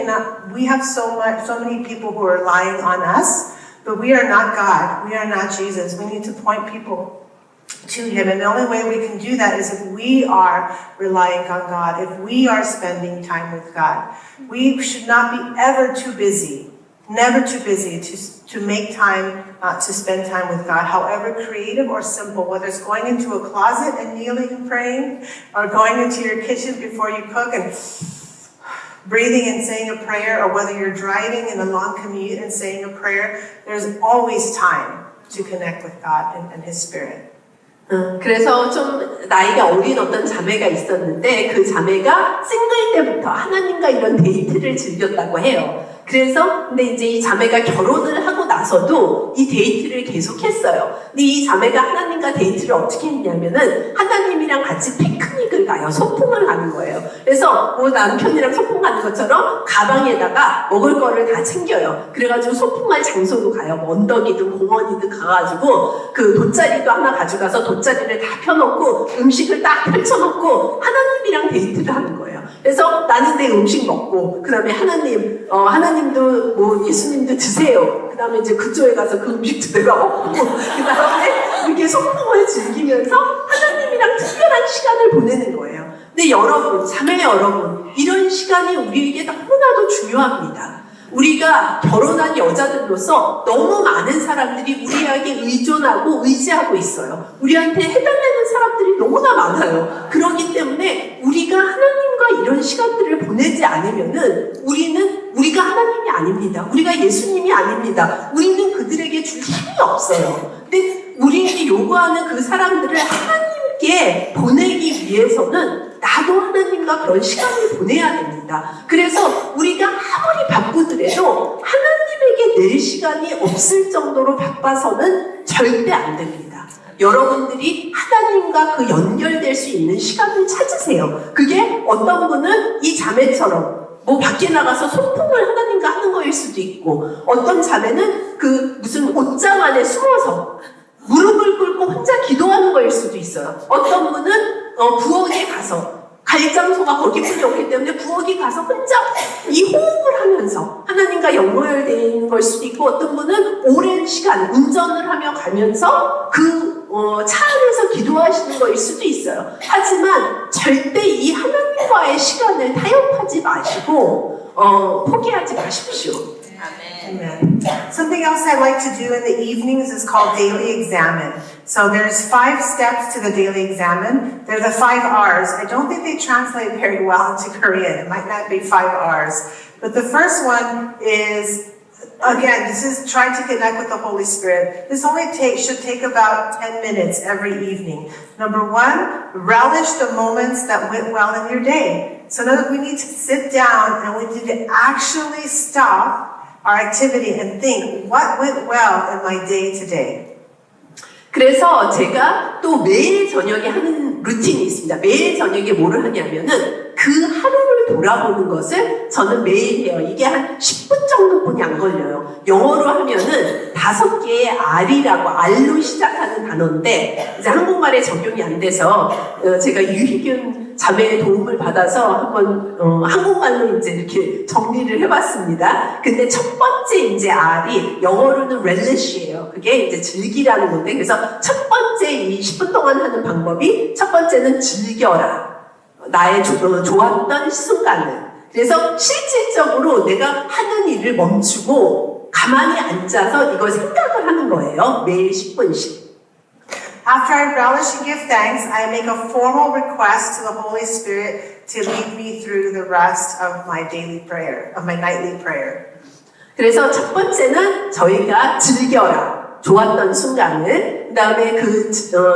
we have so many people who are relying on us, but we are not God. We are not Jesus. We need to point people to Him. And the only way we can do that is if we are relying on God, if we are spending time with God. We should not be ever too busy, never too busy to make time to spend time with God, however creative or simple, whether it's going into a closet and kneeling and praying, or going into your kitchen before you cook and breathing and saying a prayer, or whether you're driving in a long commute and saying a prayer. There's always time to connect with God and His Spirit. 그래서 좀 나이가 어린 어떤 자매가 있었는데 그 자매가 싱글 때부터 하나님과 이런 데이트를 즐겼다고 해요. 그래서 근데 이제 이 자매가 결혼을 하고 나서도 이 데이트를 계속했어요. 근데 이 자매가 하나님과 데이트를 어떻게 했냐면은 하나님이랑 같이 피크닉을 가요. 소풍을 가는 거예요. 그래서 뭐 남편이랑 소풍 가는 것처럼 가방에다가 먹을 거를 다 챙겨요. 그래가지고 소풍할 장소로 가요. 뭐 언덕이든 공원이든 가가지고 그 돗자리도 하나 가져가서 돗자리를 다 펴놓고 음식을 딱 펼쳐놓고 하나님이랑 데이트를 하는 거예요. 그래서 나는 내 음식 먹고 그 다음에 하나님도 뭐 예수님도 드세요. 그 다음에 이제 그쪽에 가서 그 음식도 내가 먹고 그 다음에 이렇게 소풍을 즐기면서 하나님이랑 특별한 시간을 보내는 거예요. 근데 여러분, 자매 여러분, 이런 시간이 우리에게 너무나도 중요합니다. 우리가 결혼한 여자들로서 너무 많은 사람들이 우리에게 의존하고 의지하고 있어요. 우리한테 해달라는 사람들이 너무나 많아요. 그렇기 때문에 우리가 하나님과 이런 시간들을 보내지 않으면은 우리가 하나님이 아닙니다. 우리가 예수님이 아닙니다. 우리는 그들에게 줄 힘이 없어요. 근데 우리에게 요구하는 그 사람들을 하나님께 보내기 위해서는 나도 하나님과 그런 시간을 보내야 됩니다. 그래서 우리가 아무리 바쁘더라도 하나님에게 낼 시간이 없을 정도로 바빠서는 절대 안 됩니다. 여러분들이 하나님과 그 연결될 수 있는 시간을 찾으세요. 그게 어떤 분은 이 자매처럼 뭐 밖에 나가서 소통을 하나님과 하는 거일 수도 있고, 어떤 자매는 그 무슨 옷장 안에 숨어서 무릎을 꿇고 혼자 기도하는 거일 수도 있어요. 어떤 분은 부엌에 가서 갈 장소가 거기뿐이 없기 때문에 부엌에 가서 혼자 이 호흡을 하면서 하나님과 연결되어 있는 걸 수도 있고, 어떤 분은 오랜 시간 운전을 하며 가면서 차 안에서 기도하시는 거일 수도 있어요. 하지만 절대 이 하나님과의 시간을 타협하지 마시고 포기하지 마십시오. Amen. Something else I like to do in the evenings is called daily examine. So there's 5 steps to the daily examine. They're the 5 R's. I don't think they translate very well into Korean. It might not be 5 R's. But the first one is, again, this is trying to connect with the Holy Spirit. This should take about 10 minutes every evening. Number 1, relish the moments that went well in your day. So now we need to sit down and we need to actually stop our activity and think, what went well in my day today? 그래서 제가 또 매일 저녁에 하는 루틴이 있습니다. 매일 저녁에 뭐를 하냐면은 그 하루를 돌아보는 것을 저는 매일 해요. 이게 한 10분 정도뿐이 안 걸려요. 영어로 하면은 5개의 R이라고 R로 시작하는 단어인데 이제 한국말에 적용이 안 돼서 제가 유희균 자매의 도움을 받아서 한번 한국말로 이제 이렇게 정리를 해봤습니다. 근데 첫 번째 이제 R이 영어로는 relish예요. 그게 이제 즐기라는 건데, 그래서 첫 번째 이 10분 동안 하는 방법이, 첫 번째는 즐겨라. 나의 좋았던 순간을. 그래서 실질적으로 내가 하는 일을 멈추고 가만히 앉아서 이걸 생각을 하는 거예요. 매일 10분씩. After I relish and give thanks, I make a formal request to the Holy Spirit to lead me through the rest of my daily prayer, of my nightly prayer. 그래서 첫 번째는 저희가 즐겨라. 좋았던 순간을, 그 다음에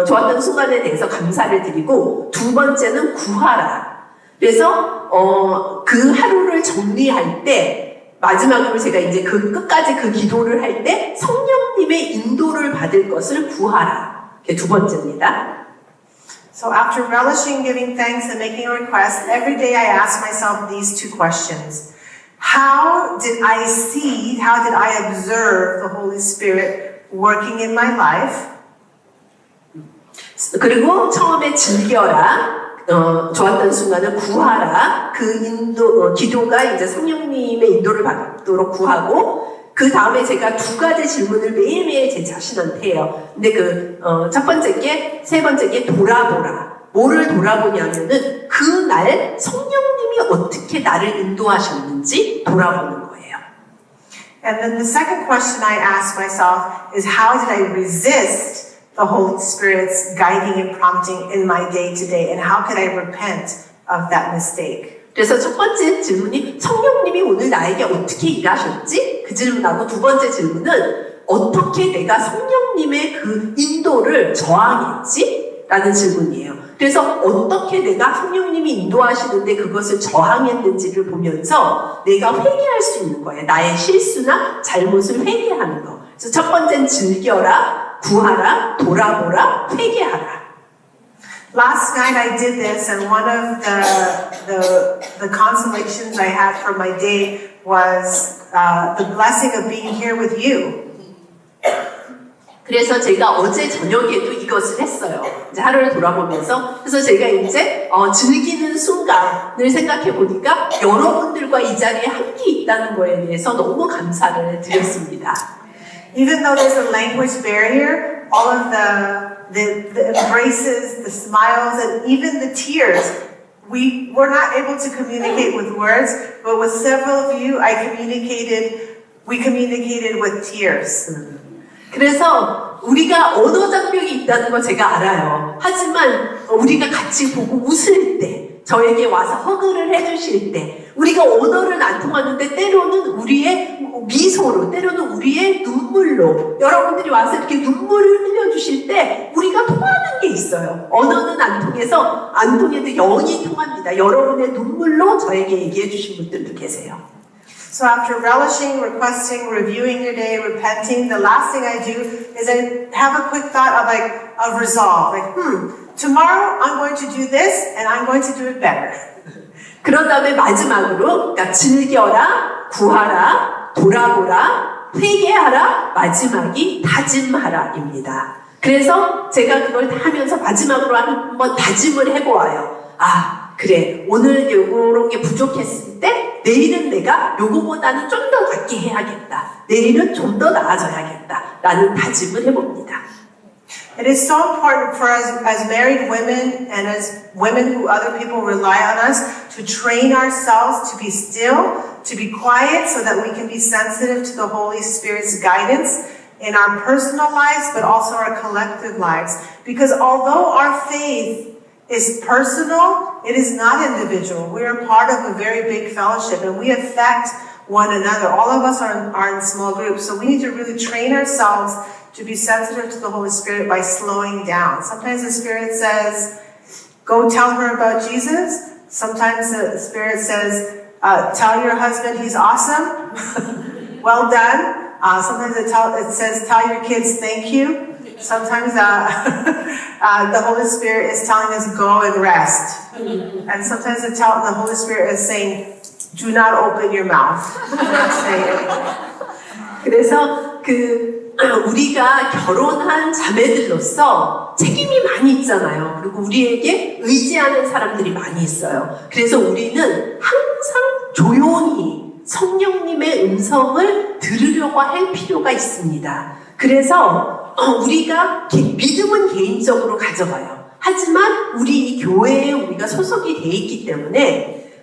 좋았던 순간에 대해서 감사를 드리고, 두 번째는 구하라. 그래서 그 하루를 정리할 때, 마지막으로 제가 이제 끝까지 그 기도를 할 때 성령님의 인도를 받을 것을 구하라. 그게 두 번째입니다. So after relishing, giving thanks, and making a request, every day I ask myself these 2 questions. How did I observe the Holy Spirit working in my life? 그리고 처음에 즐겨라. 좋았던 순간을 구하라. 기도가 이제 성령님의 인도를 받도록 구하고, 그 다음에 제가 2가지 질문을 매일매일 제 자신한테 해요. 근데 첫 번째 게, 세 번째 게 돌아보라. 뭐를 돌아보냐면은 그날 성령님이 어떻게 나를 인도하셨는지 돌아보는 거예요. And then the second question I ask myself is, how did I resist the Holy Spirit's guiding and prompting in my day to day? And how could I repent of that mistake? 그래서 첫 번째 질문이 성령님이 오늘 나에게 어떻게 일하셨지? 그 질문하고, 두 번째 질문은 어떻게 내가 성령님의 그 인도를 저항했지? 라는 질문이에요. 그래서 어떻게 내가 성령님이 인도하시는데 그것을 저항했는지를 보면서 내가 회개할 수 있는 거예요. 나의 실수나 잘못을 회개하는 거. 그래서 첫 번째는 즐겨라, 구하라, 돌아보라, 회개하라. Last night I did this, and one of the consolations I had for my day was the blessing of being here with you. 그래서 제가 어제 저녁에도 이것을 했어요. 이제 하루를 돌아보면서. 그래서 제가 이제 즐기는 순간을 생각해 보니까 여러분들과 이 자리에 함께 있다는 거에 대해서 너무 감사를 드렸습니다. Even though there's a language barrier, all of the embraces, the smiles, and even the tears we were not able to communicate with words, but with several of you, we communicated with tears. 그래서 우리가 언어 장벽이 있다는 거 제가 알아요. 하지만 우리가 같이 보고 웃을 때, 저에게 와서 허그를 해주실 때, 우리가 언어는 안 통하는데 때로는 우리의 미소로, 때로는 우리의 눈물로, 여러분들이 와서 이렇게 눈물을 흘려주실 때 우리가 통하는 게 있어요. 언어는 안 통해도 영이 통합니다. 여러분의 눈물로 저에게 얘기해 주신 분들도 계세요. So after relishing, requesting, reviewing your day, repenting, the last thing I do is I have a quick thought of resolve. Tomorrow I'm going to do this and I'm going to do it better. 그런 다음에 마지막으로, 그러니까 즐겨라, 구하라, 돌아보라, 회개하라, 마지막이 다짐하라입니다. 그래서 제가 그걸 다 하면서 마지막으로 한번 다짐을 해보아요. 그래, 오늘 요런 게 부족했을 때 내일은 내가 요거보다는 좀 더 낫게 해야겠다. 내일은 좀 더 나아져야겠다. 라는 다짐을 해봅니다. It is so important for us as married women and as women who other people rely on us to train ourselves to be still, to be quiet so that we can be sensitive to the Holy Spirit's guidance in our personal lives but also our collective lives. Because although our faith is personal, it is not individual. We are part of a very big fellowship and we affect one another. All of us are in small groups, so we need to really train ourselves to be sensitive to the Holy Spirit by slowing down. Sometimes the Spirit says, go tell her about Jesus. Sometimes the Spirit says, tell your husband he's awesome. Well done. Sometimes it says, tell your kids thank you. Sometimes the Holy Spirit is telling us, go and rest. And sometimes the Holy Spirit is saying, do not open your mouth. Do not say it. 그래서 우리가 결혼한 자매들로서 책임이 많이 있잖아요. 그리고 우리에게 의지하는 사람들이 많이 있어요. 그래서 우리는 항상 조용히 성령님의 음성을 들으려고 할 필요가 있습니다. 그래서 우리가 믿음은 개인적으로 가져가요. 하지만 우리 이 교회에 우리가 소속이 돼 있기 때문에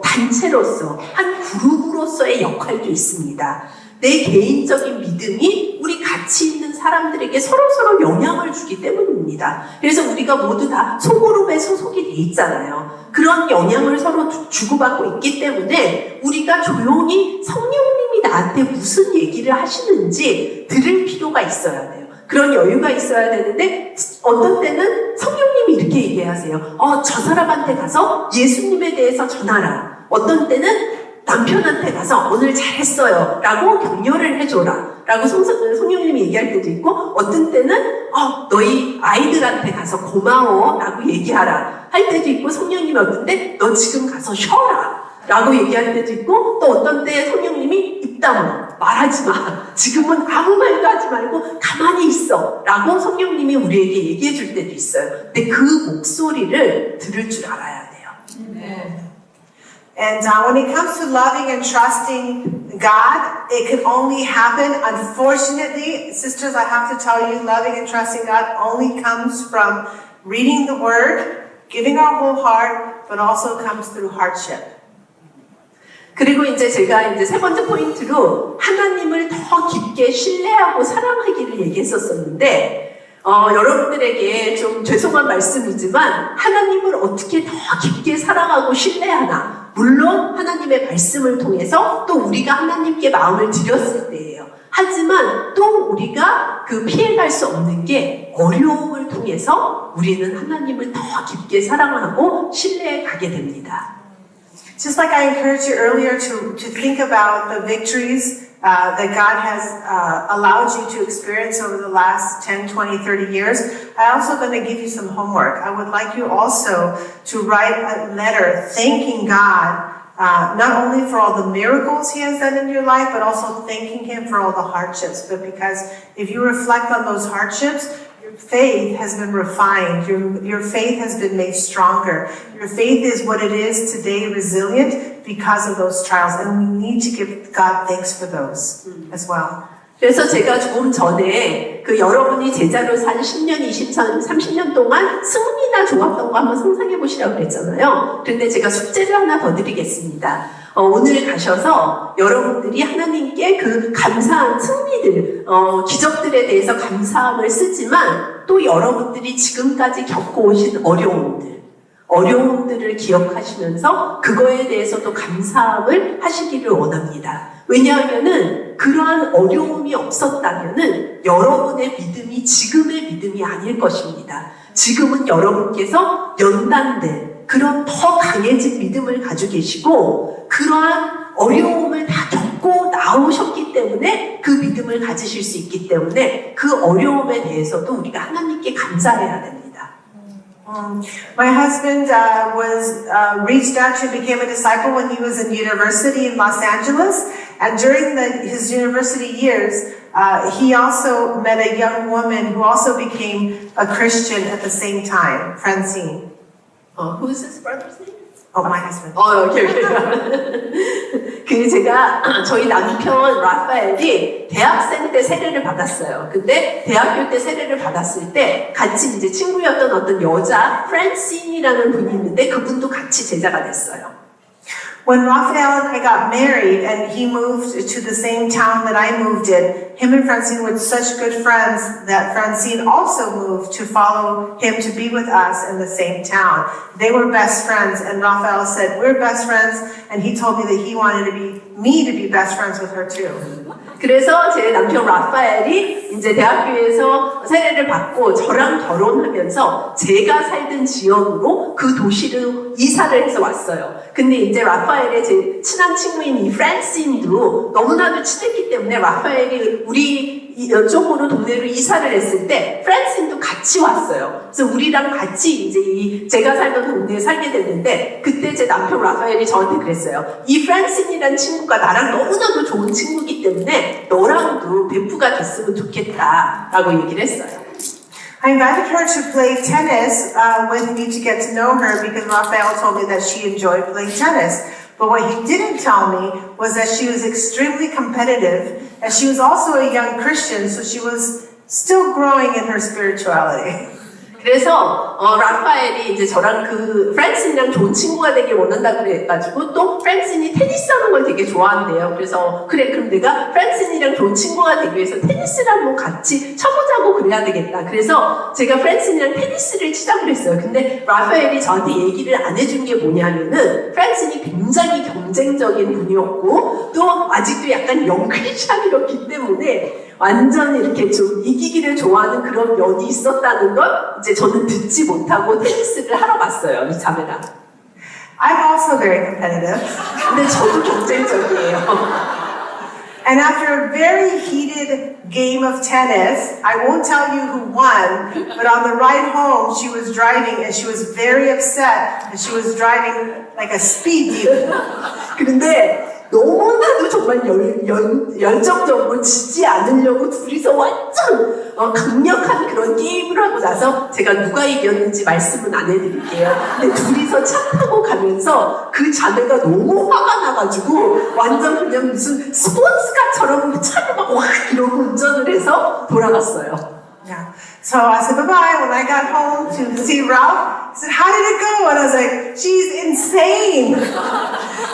단체로서 한 그룹으로서의 역할도 있습니다. 내 개인적인 믿음이 우리 같이 있는 사람들에게 서로서로 영향을 주기 때문입니다. 그래서 우리가 모두 다 소그룹에 소속이 돼 있잖아요. 그런 영향을 서로 주고받고 있기 때문에 우리가 조용히 성령님이 나한테 무슨 얘기를 하시는지 들을 필요가 있어야 돼요. 그런 여유가 있어야 되는데 어떤 때는 성령님이 이렇게 얘기하세요. 저 사람한테 가서 예수님에 대해서 전하라. 어떤 때는 남편한테 가서 오늘 잘했어요 라고 격려를 해줘라 라고 성령님이 얘기할 때도 있고, 어떤 때는 너희 아이들한테 가서 고마워 라고 얘기하라 할 때도 있고, 성령님이 어떤 때 너 지금 가서 쉬어라 라고 얘기할 때도 있고, 또 어떤 때 성령님이 입 다물어 말하지 마, 지금은 아무 말도 하지 말고 가만히 있어 라고 성령님이 우리에게 얘기해 줄 때도 있어요. 근데 그 목소리를 들을 줄 알아야 돼요. And when it comes to loving and trusting God, it can only happen, unfortunately, sisters, I have to tell you, loving and trusting God only comes from reading the Word, giving our whole heart, but also comes through hardship. 그리고 제가 세 번째 포인트로 하나님을 더 깊게 신뢰하고 사랑하기를 얘기했었는데, 여러분들에게 좀 죄송한 말씀이지만 하나님을 어떻게 더 깊게 사랑하고 신뢰하나? 물론 하나님의 말씀을 통해서 또 우리가 하나님께 마음을 드렸을 때예요. 하지만 또 우리가 피해갈 수 없는 게 어려움을 통해서 우리는 하나님을 더 깊게 사랑하고 신뢰해 가게 됩니다. Just like I encouraged you earlier to think about the victories that God has allowed you to experience over the last 10, 20, 30 years, I'm also going to give you some homework. I would like you also to write a letter thanking God not only for all the miracles He has done in your life, but also thanking Him for all the hardships. But because if you reflect on those hardships, your faith has been refined. Your faith has been made stronger. Your faith is what it is today, resilient, because of those trials. And we need to give God thanks for those as well. 그래서 제가 조금 전에 그 여러분이 제자로 산 10년, 20년, 30년 동안 승리나 좋았던 거 한번 상상해 보시라고 그랬잖아요. 그런데 제가 숙제를 하나 더 드리겠습니다. 오늘 가셔서 여러분들이 하나님께 그 감사한 승리들, 기적들에 대해서 감사함을 쓰지만 또 여러분들이 지금까지 겪어오신 어려움들을 기억하시면서 그거에 대해서도 감사함을 하시기를 원합니다. 왜냐하면은 그러한 어려움이 없었다면은 여러분의 믿음이 지금의 믿음이 아닐 것입니다. 지금은 여러분께서 연단된 그런 더 강해진 믿음을 가지고 계시고 그러한 어려움을 다 겪고 나오셨기 때문에 그 믿음을 가지실 수 있기 때문에 그 어려움에 대해서도 우리가 하나님께 감사해야 됩니다. My husband was reached out to became a disciple when he was in university in Los Angeles, and during his university years, he also met a young woman who also became a Christian at the same time, Francine. Who's his brother's name? Oh, my husband. 오케이. 그 제가 저희 남편 라파엘이 대학생 때 세례를 받았어요. 근데 대학교 때 세례를 받았을 때 같이 이제 친구였던 어떤 여자 프란신이라는 분이 있는데 그분도 같이 제자가 됐어요. When Raphael and I got married and he moved to the same town that I moved in, him and Francine were such good friends that Francine also moved to follow him to be with us in the same town. They were best friends, and Raphael said, we're best friends, and he told me that he wanted me to be best friends with her too. 그래서 제 남편 라파엘이 이제 대학교에서 세례를 받고 저랑 결혼하면서 제가 살던 지역으로 그 도시로 이사를 해서 왔어요. 근데 이제 라파엘의 제 친한 친구인 이 프란신도 너무나도 친했기 때문에 라파엘이 우리 이쪽으로 동네로 이사를 했을 때 프란신도 같이 왔어요. 그래서 우리랑 같이 이제 제가 살던 동네에 살게 됐는데 그때 제 남편 라파엘이 저한테 그랬어요. 이 프란신이란 친구가 나랑 너무나도 좋은 친구이기 때문에 너랑도 베프가 됐으면 좋겠다라고 얘기를 했어요. I invited her to play tennis with me to get to know her because Raphael told me that she enjoyed playing tennis. But what he didn't tell me was that she was extremely competitive and she was also a young Christian, so she was still growing in her spirituality. 그래서 라파엘이 이제 저랑 그 프란신이랑 좋은 친구가 되길 원한다고 그래가지고 또 프란신이 테니스 하는 걸 되게 좋아한대요. 그래서 그래 그럼 내가 프란신이랑 좋은 친구가 되기 위해서 테니스를 한번 같이 쳐보자고 그래야 되겠다. 그래서 제가 프란신이랑 테니스를 치자고 그랬어요. 근데 라파엘이 저한테 얘기를 안 해준 게 뭐냐면은 프란신이 굉장히 경쟁적인 분이었고 또 아직도 약간 영크리스찬이었기 때문에 완전 이렇게 좀 이기기를 좋아하는 그런 면이 있었다는 걸 이제 저는 듣지 못하고 테니스를 하러 갔어요, 이 자매랑. I'm also very competitive. 근데 저도 경쟁적이에요. And after a very heated game of tennis, I won't tell you who won, but on the ride home, she was driving and she was very upset and she was driving like a speed demon. 그런데 너무나도 정말 열정적으로 지지 않으려고 둘이서 완전 강력한 그런 게임을 하고 나서 제가 누가 이겼는지 말씀은 안 해드릴게요. 근데 둘이서 차 타고 가면서 그 자매가 너무 화가 나가지고 완전 그냥 무슨 스포츠카처럼 차를 막 와 이러고 운전을 해서 돌아갔어요. Yeah. So I said bye-bye. When I got home to see Ralph, he said, how did it go? And I was like, she's insane.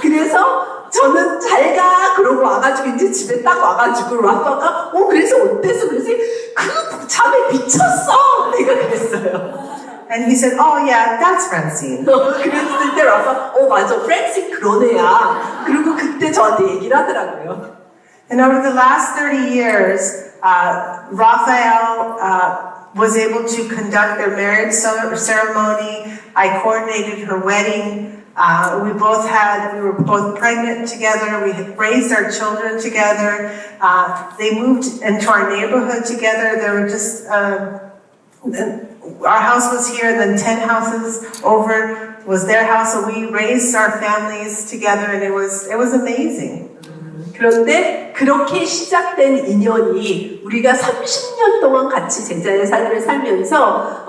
그래서 저는 잘 가 그러고 와가지고 이제 집에 딱 와가지고 라파가 그래서 어땠어? 그래서 그 자매 미쳤어 내가 그랬어요. And he said, oh yeah, that's Francine. 그랬을 때 라파 맞아 프란신 그런 애야. 그리고 그때 저한테 얘기를 하더라고요. And over the last 30 years, Raphael was able to conduct their marriage ceremony. I coordinated her wedding. We were both pregnant together. We had raised our children together. They moved into our neighborhood together. There were just, our house was here, and then 10 houses over was their house. So we raised our families together, and it was amazing. 그런데 그렇게 시작된 인연이 우리가 30년 동안 같이 제자의 삶을 살면서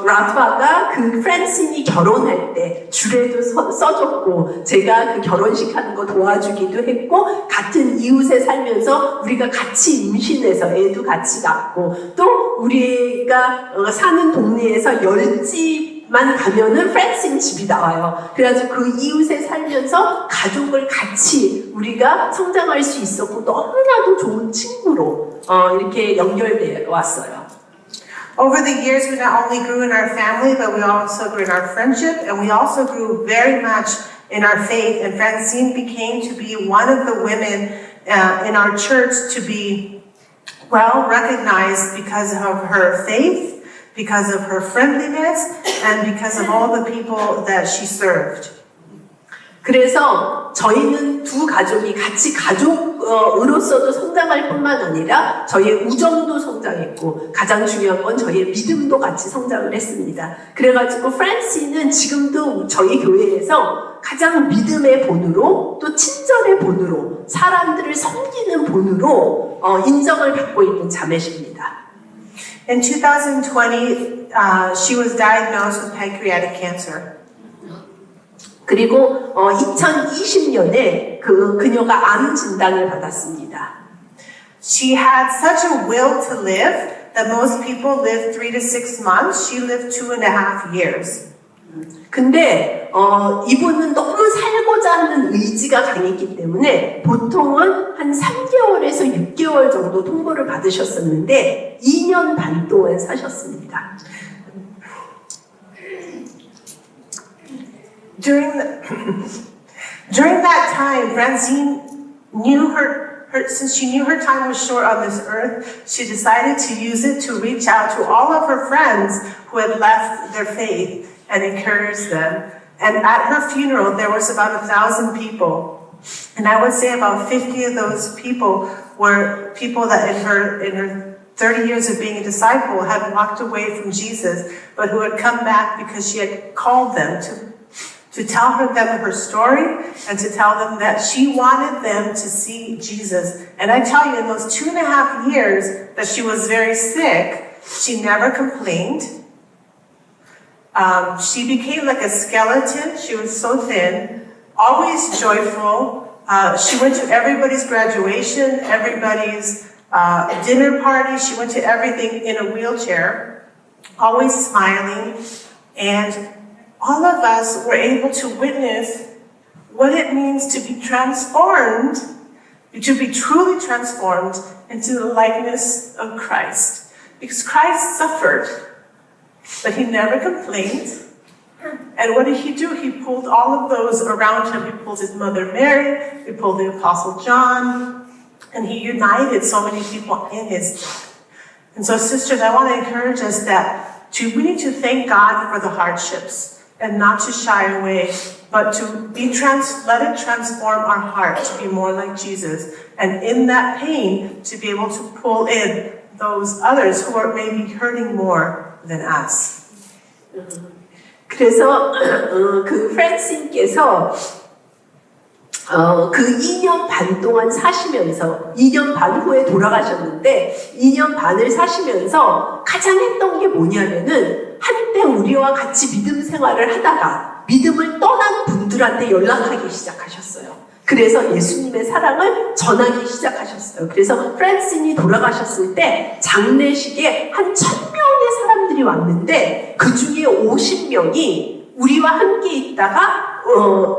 라파가 그 프란신이 결혼할 때 주례도 써줬고 제가 그 결혼식 하는 거 도와주기도 했고 같은 이웃에 살면서 우리가 같이 임신해서 애도 같이 낳고 또 우리가 사는 동네에서 10집만 가면은 프란신 집이 나와요. 그래가지고 그 이웃에 살면서 가족을 같이 우리가 성장할 수 있었고 너무나도 좋은 친구로 이렇게 연결되어 왔어요. Over the years, we not only grew in our family, but we also grew in our friendship, and we also grew very much in our faith. And Francine became to be one of the women in our church to be well recognized because of her faith, because of her friendliness, and because of all the people that she served. 그래서 저희는 두 가족이 같이 가족으로서도 성장할 뿐만 아니라 저희의 우정도 성장했고 가장 중요한 건 저희의 믿음도 같이 성장을 했습니다. 그래가지고 프란시는 지금도 저희 교회에서 가장 믿음의 본으로 또 친절의 본으로 사람들을 섬기는 본으로 인정을 받고 있는 자매십니다. In 2020, she was diagnosed with pancreatic cancer. 그리고 2020년에 그녀가 암 진단을 받았습니다. She had such a will to live that most people live 3 to 6 months. She lived 2.5 years. 근데 이분은 너무 살고자 하는 의지가 강했기 때문에 보통은 한 3개월에서 6개월 정도 통보를 받으셨었는데 2년 반 동안 사셨습니다. During that time, Francine knew since she knew her time was short on this earth, she decided to use it to reach out to all of her friends who had left their faith and encourage them. And at her funeral, there was about 1,000 people. And I would say about 50 of those people were people that in her 30 years of being a disciple had walked away from Jesus, but who had come back because she had called them to tell them her story and to tell them that she wanted them to see Jesus. And I tell you, in those 2.5 years that she was very sick, she never complained. She became like a skeleton. She was so thin, always joyful. She went to everybody's graduation, everybody's dinner party. She went to everything in a wheelchair, always smiling. And all of us were able to witness what it means to be transformed, to be truly transformed into the likeness of Christ. Because Christ suffered, but he never complained. And what did he do? He pulled all of those around him. He pulled his mother Mary, he pulled the Apostle John, and he united so many people in his death. And so, sisters, I want to encourage us that we need to thank God for the hardships and not to shy away, but to let it transform our heart to be more like Jesus. And in that pain, to be able to pull in those others who are maybe hurting more than us. 그래서 그 프란신께서 그 2년 반 동안 사시면서 2년 반 후에 돌아가셨는데 2년 반을 사시면서 가장 했던 게 뭐냐면은 한때 우리와 같이 믿음 생활을 하다가 믿음을 떠난 분들한테 연락하기 시작하셨어요. 그래서 예수님의 사랑을 전하기 시작하셨어요. 그래서 프란신이 돌아가셨을 때 장례식에 한 1,000명의 사람들이 왔는데 그 중에 50명이 우리와 함께 있다가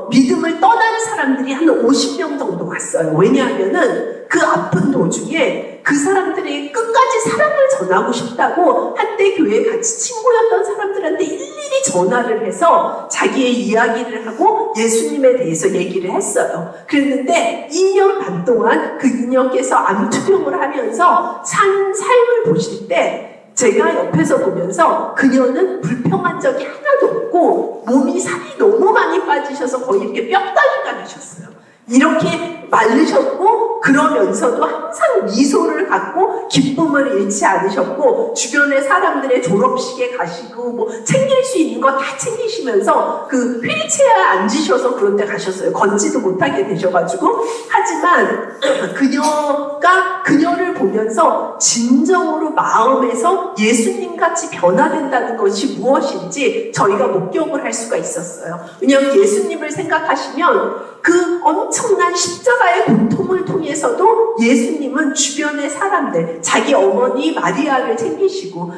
믿음을 떠난 사람들이 한 50명 정도 왔어요. 왜냐하면은 그 아픈 도중에 그 사람들이 끝까지 사랑을 전하고 싶다고 한때 교회에 같이 친구였던 사람들한테 일일이 전화를 해서 자기의 이야기를 하고 예수님에 대해서 얘기를 했어요. 그랬는데 2년 반 동안 그 인녀께서 암투병을 하면서 산 삶을 보실 때 제가 옆에서 보면서 그녀는 불평한 적이 하나도 없고 몸이 살이 너무 많이 빠지셔서 거의 이렇게 뼈다귀가 되셨어요. 이렇게 마르셨고 그러면서도 항상 미소를 갖고 기쁨을 잃지 않으셨고 주변의 사람들의 졸업식에 가시고 뭐 챙길 수 있는 거 다 챙기시면서 그 휠체어에 앉으셔서 그런 데 가셨어요. 걷지도 못하게 되셔가지고. 하지만 그녀가 그녀를 보면서 진정으로 마음에서 예수님같이 변화된다는 것이 무엇인지 저희가 목격을 할 수가 있었어요. 왜냐하면 예수님을 생각하시면 그 엄청난 십자가의 고통을 통해서도 예수님은 주변의 사람들, 자기 어머니 마리아를 챙기시고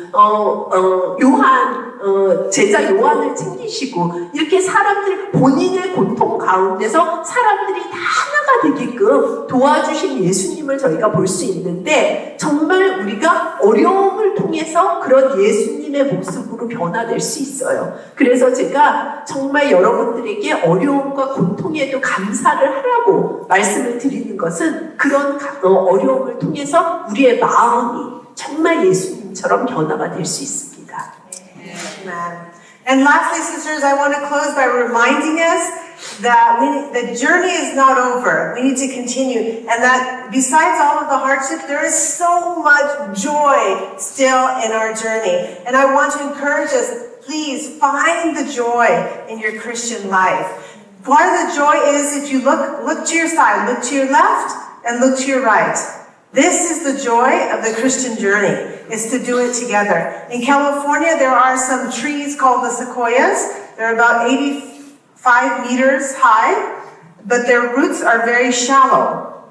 제자 요한을 챙기시고 이렇게 사람들 본인의 고통 가운데서 사람들이 다 하나가 되게끔 도와주신 예수님을 저희가 볼 수 있는데 정말 우리가 어려움을 통해서 그런 예수님의 모습으로 변화될 수 있어요. 그래서 제가 정말 여러분들에게 어려움과 고통에도 감사를 하라고 말씀을 드리는 것은 그런 어려움을 통해서 우리의 마음이 정말 예수님처럼 변화가 될 수 있습니다. Amen. And lastly, sisters, I want to close by reminding us that the journey is not over. We need to continue. And that besides all of the hardship, there is so much joy still in our journey. And I want to encourage us, please find the joy in your Christian life. Part of the joy is if you look to your side, look to your left, and look to your right. This is the joy of the Christian journey, is to do it together. In California, there are some trees called the sequoias. They're about 85 meters high, but their roots are very shallow.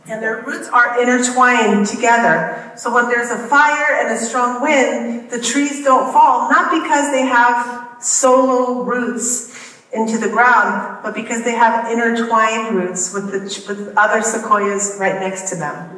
And their roots are intertwined together. So when there's a fire and a strong wind, the trees don't fall, not because they have solo roots into the ground, but because they have intertwined roots with other sequoias right next to them.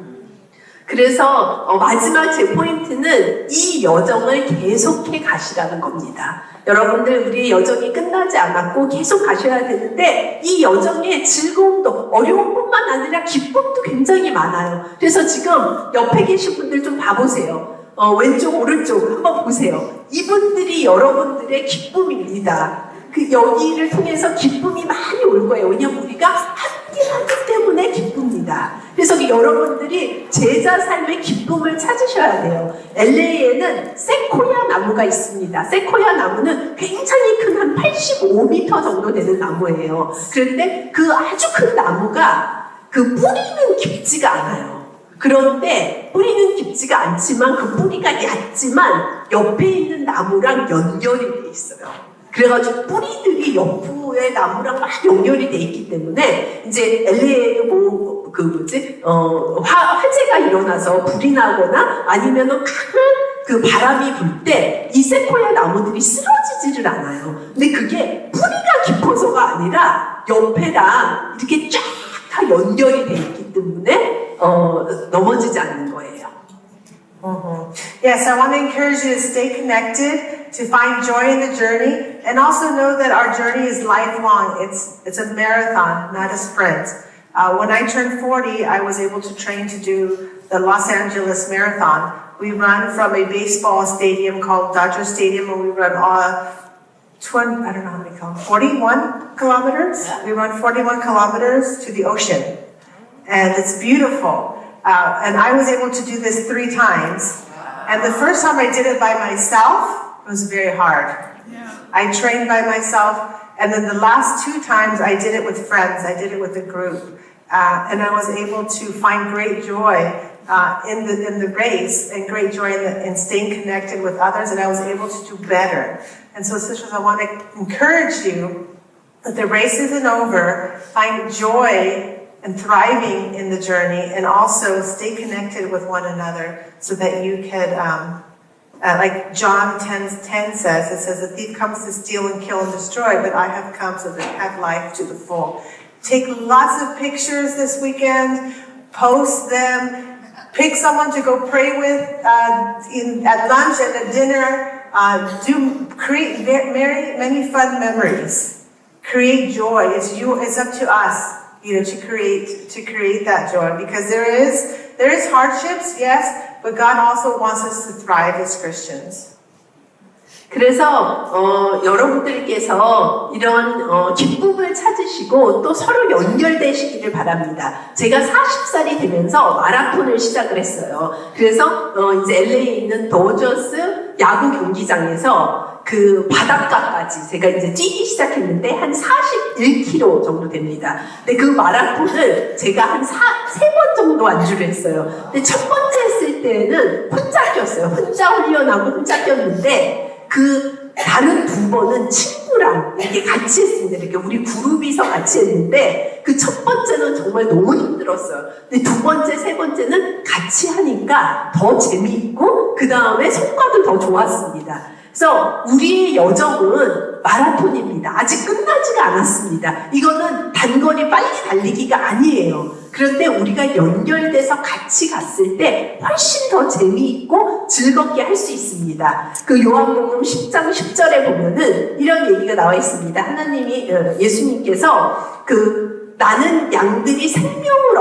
그래서 마지막 제 포인트는 이 여정을 계속해 가시라는 겁니다. 여러분들 우리의 여정이 끝나지 않았고 계속 가셔야 되는데 이 여정의 즐거움도 어려움뿐만 아니라 기쁨도 굉장히 많아요. 그래서 지금 옆에 계신 분들 좀 봐보세요. 왼쪽 오른쪽 한번 보세요. 이분들이 여러분들의 기쁨입니다. 그 여기를 통해서 기쁨이 많이 올 거예요. 왜냐하면 우리가 함께하기 때문에 기쁩니다. 그래서 여러분들이 제자 삶의 기쁨을 찾으셔야 돼요. LA에는 세코야 나무가 있습니다. 세코야 나무는 굉장히 큰 한 85m 정도 되는 나무예요. 그런데 그 아주 큰 나무가 그 뿌리는 깊지가 않아요. 그런데 뿌리는 깊지가 않지만 그 뿌리가 얕지만 옆에 있는 나무랑 연결이 돼 있어요. 그래가지고 뿌리들이 옆의 나무랑 막 연결이 돼 있기 때문에 이제 LA에도 화재가 일어나서 불이 나거나 아니면은 강한 그 바람이 불 때 이 세코야 나무들이 쓰러지지를 않아요. 근데 그게 뿌리가 깊어서가 아니라 옆에랑 이렇게 쫙 다 연결이 돼 있기 때문에 넘어지지 않는 거예요. Yes, I want to encourage you to stay connected, to find joy in the journey, and also know that our journey is lifelong. It's a marathon, not a sprint. When I turned 40, I was able to train to do the Los Angeles Marathon. We run from a baseball stadium called Dodger Stadium, and we run 41 kilometers. Yeah. We run 41 kilometers to the ocean, and it's beautiful. And I was able to do this 3 times. And the first time I did it by myself, it was very hard. Yeah. I trained by myself. And then the last 2 times I did it with friends. I did it with a group. And I was able to find great joy in the race and great joy in staying connected with others. And I was able to do better. And so, sisters, I want to encourage you that the race isn't over. Find joy and thriving in the journey, and also stay connected with one another so that you could, like John 10:10 says, it says, "The thief comes to steal and kill and destroy, but I have come so that they have life to the full." Take lots of pictures this weekend, post them, pick someone to go pray with at lunch and at dinner. Create many fun memories. Create joy. It's up to us. To create that joy, because there is hardships, yes, but God also wants us to thrive as Christians. 그래서 여러분들께서 이런 기쁨을 찾으시고 또 서로 연결되시기를 바랍니다. 제가 40살이 되면서 마라톤을 시작을 했어요. 그래서 이제 LA에 있는 도저스 야구 경기장에서 그 바닷가까지 제가 이제 뛰기 시작했는데 한 41km 정도 됩니다. 근데 그 마라톤을 제가 한 3번 정도 완주를 했어요. 근데 첫 번째 했을 때는 혼자 뛰었어요. 혼자 훈련하고 혼자 뛰었는데 그 다른 2번은 친구랑 이렇게 같이 했습니다. 이렇게 우리 그룹이서 같이 했는데 그 첫 번째는 정말 너무 힘들었어요. 근데 2번째, 3번째는 같이 하니까 더 재미있고 그 다음에 성과도 더 좋았습니다. 그래서 우리의 여정은 마라톤입니다. 아직 끝나지가 않았습니다. 이거는 단거리 빨리 달리기가 아니에요. 그런데 우리가 연결돼서 같이 갔을 때 훨씬 더 재미있고 즐겁게 할 수 있습니다. 그 요한복음 10장 10절에 보면은 이런 얘기가 나와 있습니다. 예수님께서 나는 양들이 생명을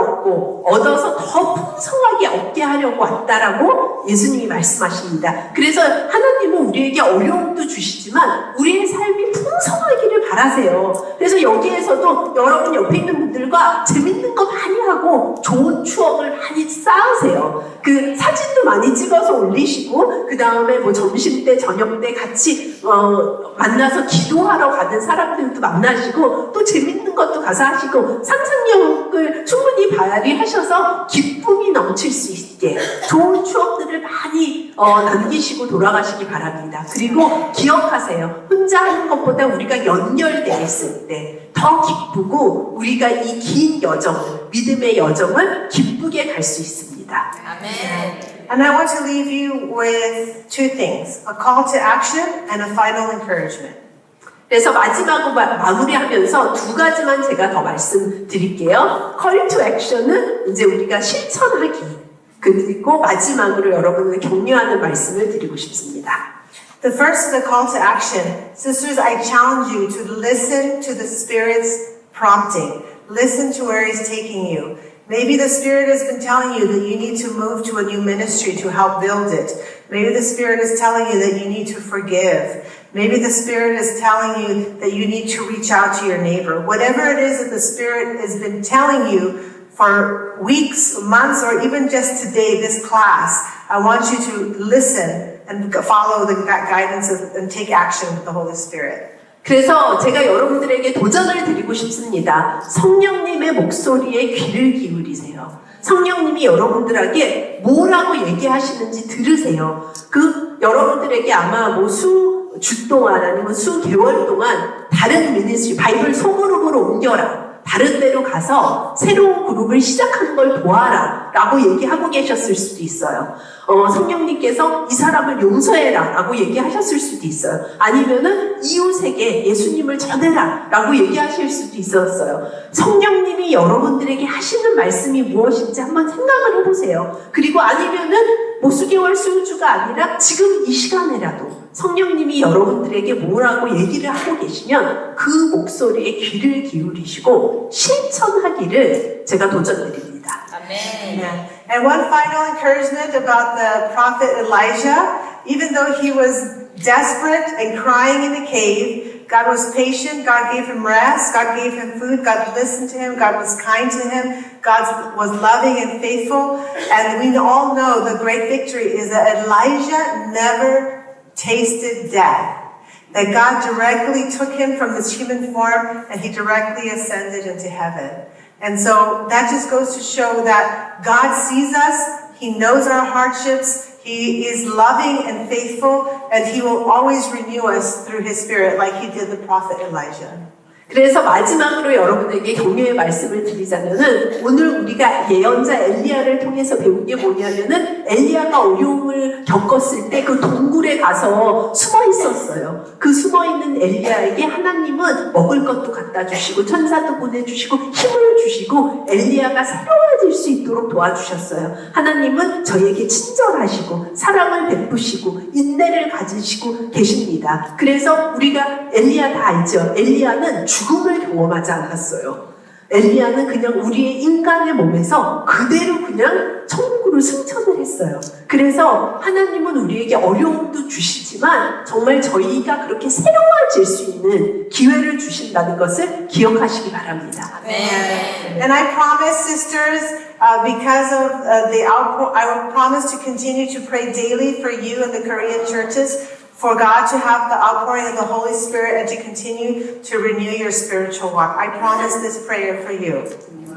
얻어서 더 풍성하게 얻게 하려고 왔다라고 예수님이 말씀하십니다. 그래서 하나님은 우리에게 어려움도 주시지만 우리의 삶이 풍성하기를 바라세요. 그래서 여기에서도 여러분 옆에 있는 분들과 재밌는 거 많이 하고 좋은 추억을 많이 쌓으세요. 그 사진도 많이 찍어서 올리시고 그 다음에 뭐 점심 때 저녁 때 같이 만나서 기도하러 가는 사람들도 만나시고 또 재밌는 것도 가서 하시고 상상력을 충분히 발휘하셔서 기쁨이 넘칠 수 있게 좋은 추억들을 많이 남기시고 돌아가시기 바랍니다. 그리고 기억하세요. 혼자 하는 것보다 우리가 연결되어 있을 때 더 기쁘고 우리가 이 긴 여정을, 믿음의 여정을 기쁘게 갈 수 있습니다. 아멘. And I want to leave you with 2 things, a call to action and a final encouragement. 그래서 마지막으로 마무리하면서 2가지만 제가 더 말씀드릴게요. Call to action은 이제 우리가 실천하기. 그리고 마지막으로 여러분을 격려하는 말씀을 드리고 싶습니다. The first is a call to action. Sisters, I challenge you to listen to the Spirit's prompting. Listen to where He's taking you. Maybe the Spirit has been telling you that you need to move to a new ministry to help build it. Maybe the Spirit is telling you that you need to forgive. Maybe the Spirit is telling you that you need to reach out to your neighbor. Whatever it is that the Spirit has been telling you for weeks, months, or even just today, this class, I want you to listen and follow the guidance and take action with the Holy Spirit. 그래서 제가 여러분들에게 도전을 드리고 싶습니다. 성령님의 목소리에 귀를 기울이세요. 성령님이 여러분들에게 뭐라고 얘기하시는지 들으세요. 여러분들에게 아마 주 동안 아니면 수 개월 동안 다른 미니스트리, 바이블 소그룹으로 옮겨라. 다른 데로 가서 새로운 그룹을 시작하는 걸 도와라 라고 얘기하고 계셨을 수도 있어요. 성령님께서 이 사람을 용서해라 라고 얘기하셨을 수도 있어요. 아니면은 이웃에게 예수님을 전해라 라고 얘기하실 수도 있었어요. 성령님이 여러분들에게 하시는 말씀이 무엇인지 한번 생각을 해보세요. 그리고 아니면은 수개월 수주가 아니라 지금 이 시간에라도 성령님이 여러분들에게 뭐라고 얘기를 하고 계시면 그 목소리에 귀를 기울이시고 실천하기를 제가 도전드립니다. 아멘. And one final encouragement about the prophet Elijah, even though he was desperate and crying in the cave, God was patient, God gave him rest, God gave him food, God listened to him, God was kind to him, God was loving and faithful. And we all know the great victory is that Elijah never tasted death. That God directly took him from his human form and he directly ascended into heaven. And so that just goes to show that God sees us, He knows our hardships, He is loving and faithful, and He will always renew us through His Spirit like He did the prophet Elijah. 그래서 마지막으로 여러분에게 격려의 말씀을 드리자면은 오늘 우리가 예언자 엘리야를 통해서 배운 게 뭐냐면은 엘리야가 어려움을 겪었을 때 그 동굴에 가서 숨어 있었어요. 그 숨어 있는 엘리야에게 하나님은 먹을 것도 갖다 주시고 천사도 보내주시고 힘을 주시고 엘리야가 새로워질 수 있도록 도와주셨어요. 하나님은 저에게 친절하시고 사랑을 베푸시고 인내를 가지시고 계십니다. 그래서 우리가 엘리야 다 알죠? 엘리야는 죽음을 경험하지 않았어요. 엘리야는 그냥 우리의 인간의 몸에서 그대로 그냥 천국으로 기적으로 승천을 했어요. 그래서 하나님은 우리에게 어려움도 주시지만 정말 저희가 그렇게 새로워질 수 있는 기회를 주신다는 것을 기억하시기 바랍니다. And I promise, sisters, because of the outpour, I will promise to continue to pray daily for you in the Korean churches, for God to have the outpouring of the Holy Spirit and to continue to renew your spiritual walk. I promise this prayer for you.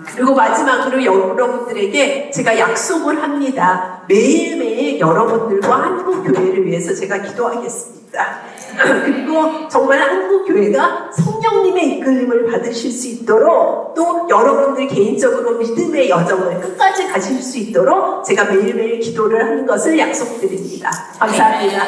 그리고 마지막으로 여러분들에게 제가 약속을 합니다. 매일매일 여러분들과 한국교회를 위해서 제가 기도하겠습니다. 그리고 정말 한국교회가 성령님의 이끌림을 받으실 수 있도록 또 여러분들 개인적으로 믿음의 여정을 끝까지 가실 수 있도록 제가 매일매일 기도를 하는 것을 약속드립니다. 감사합니다.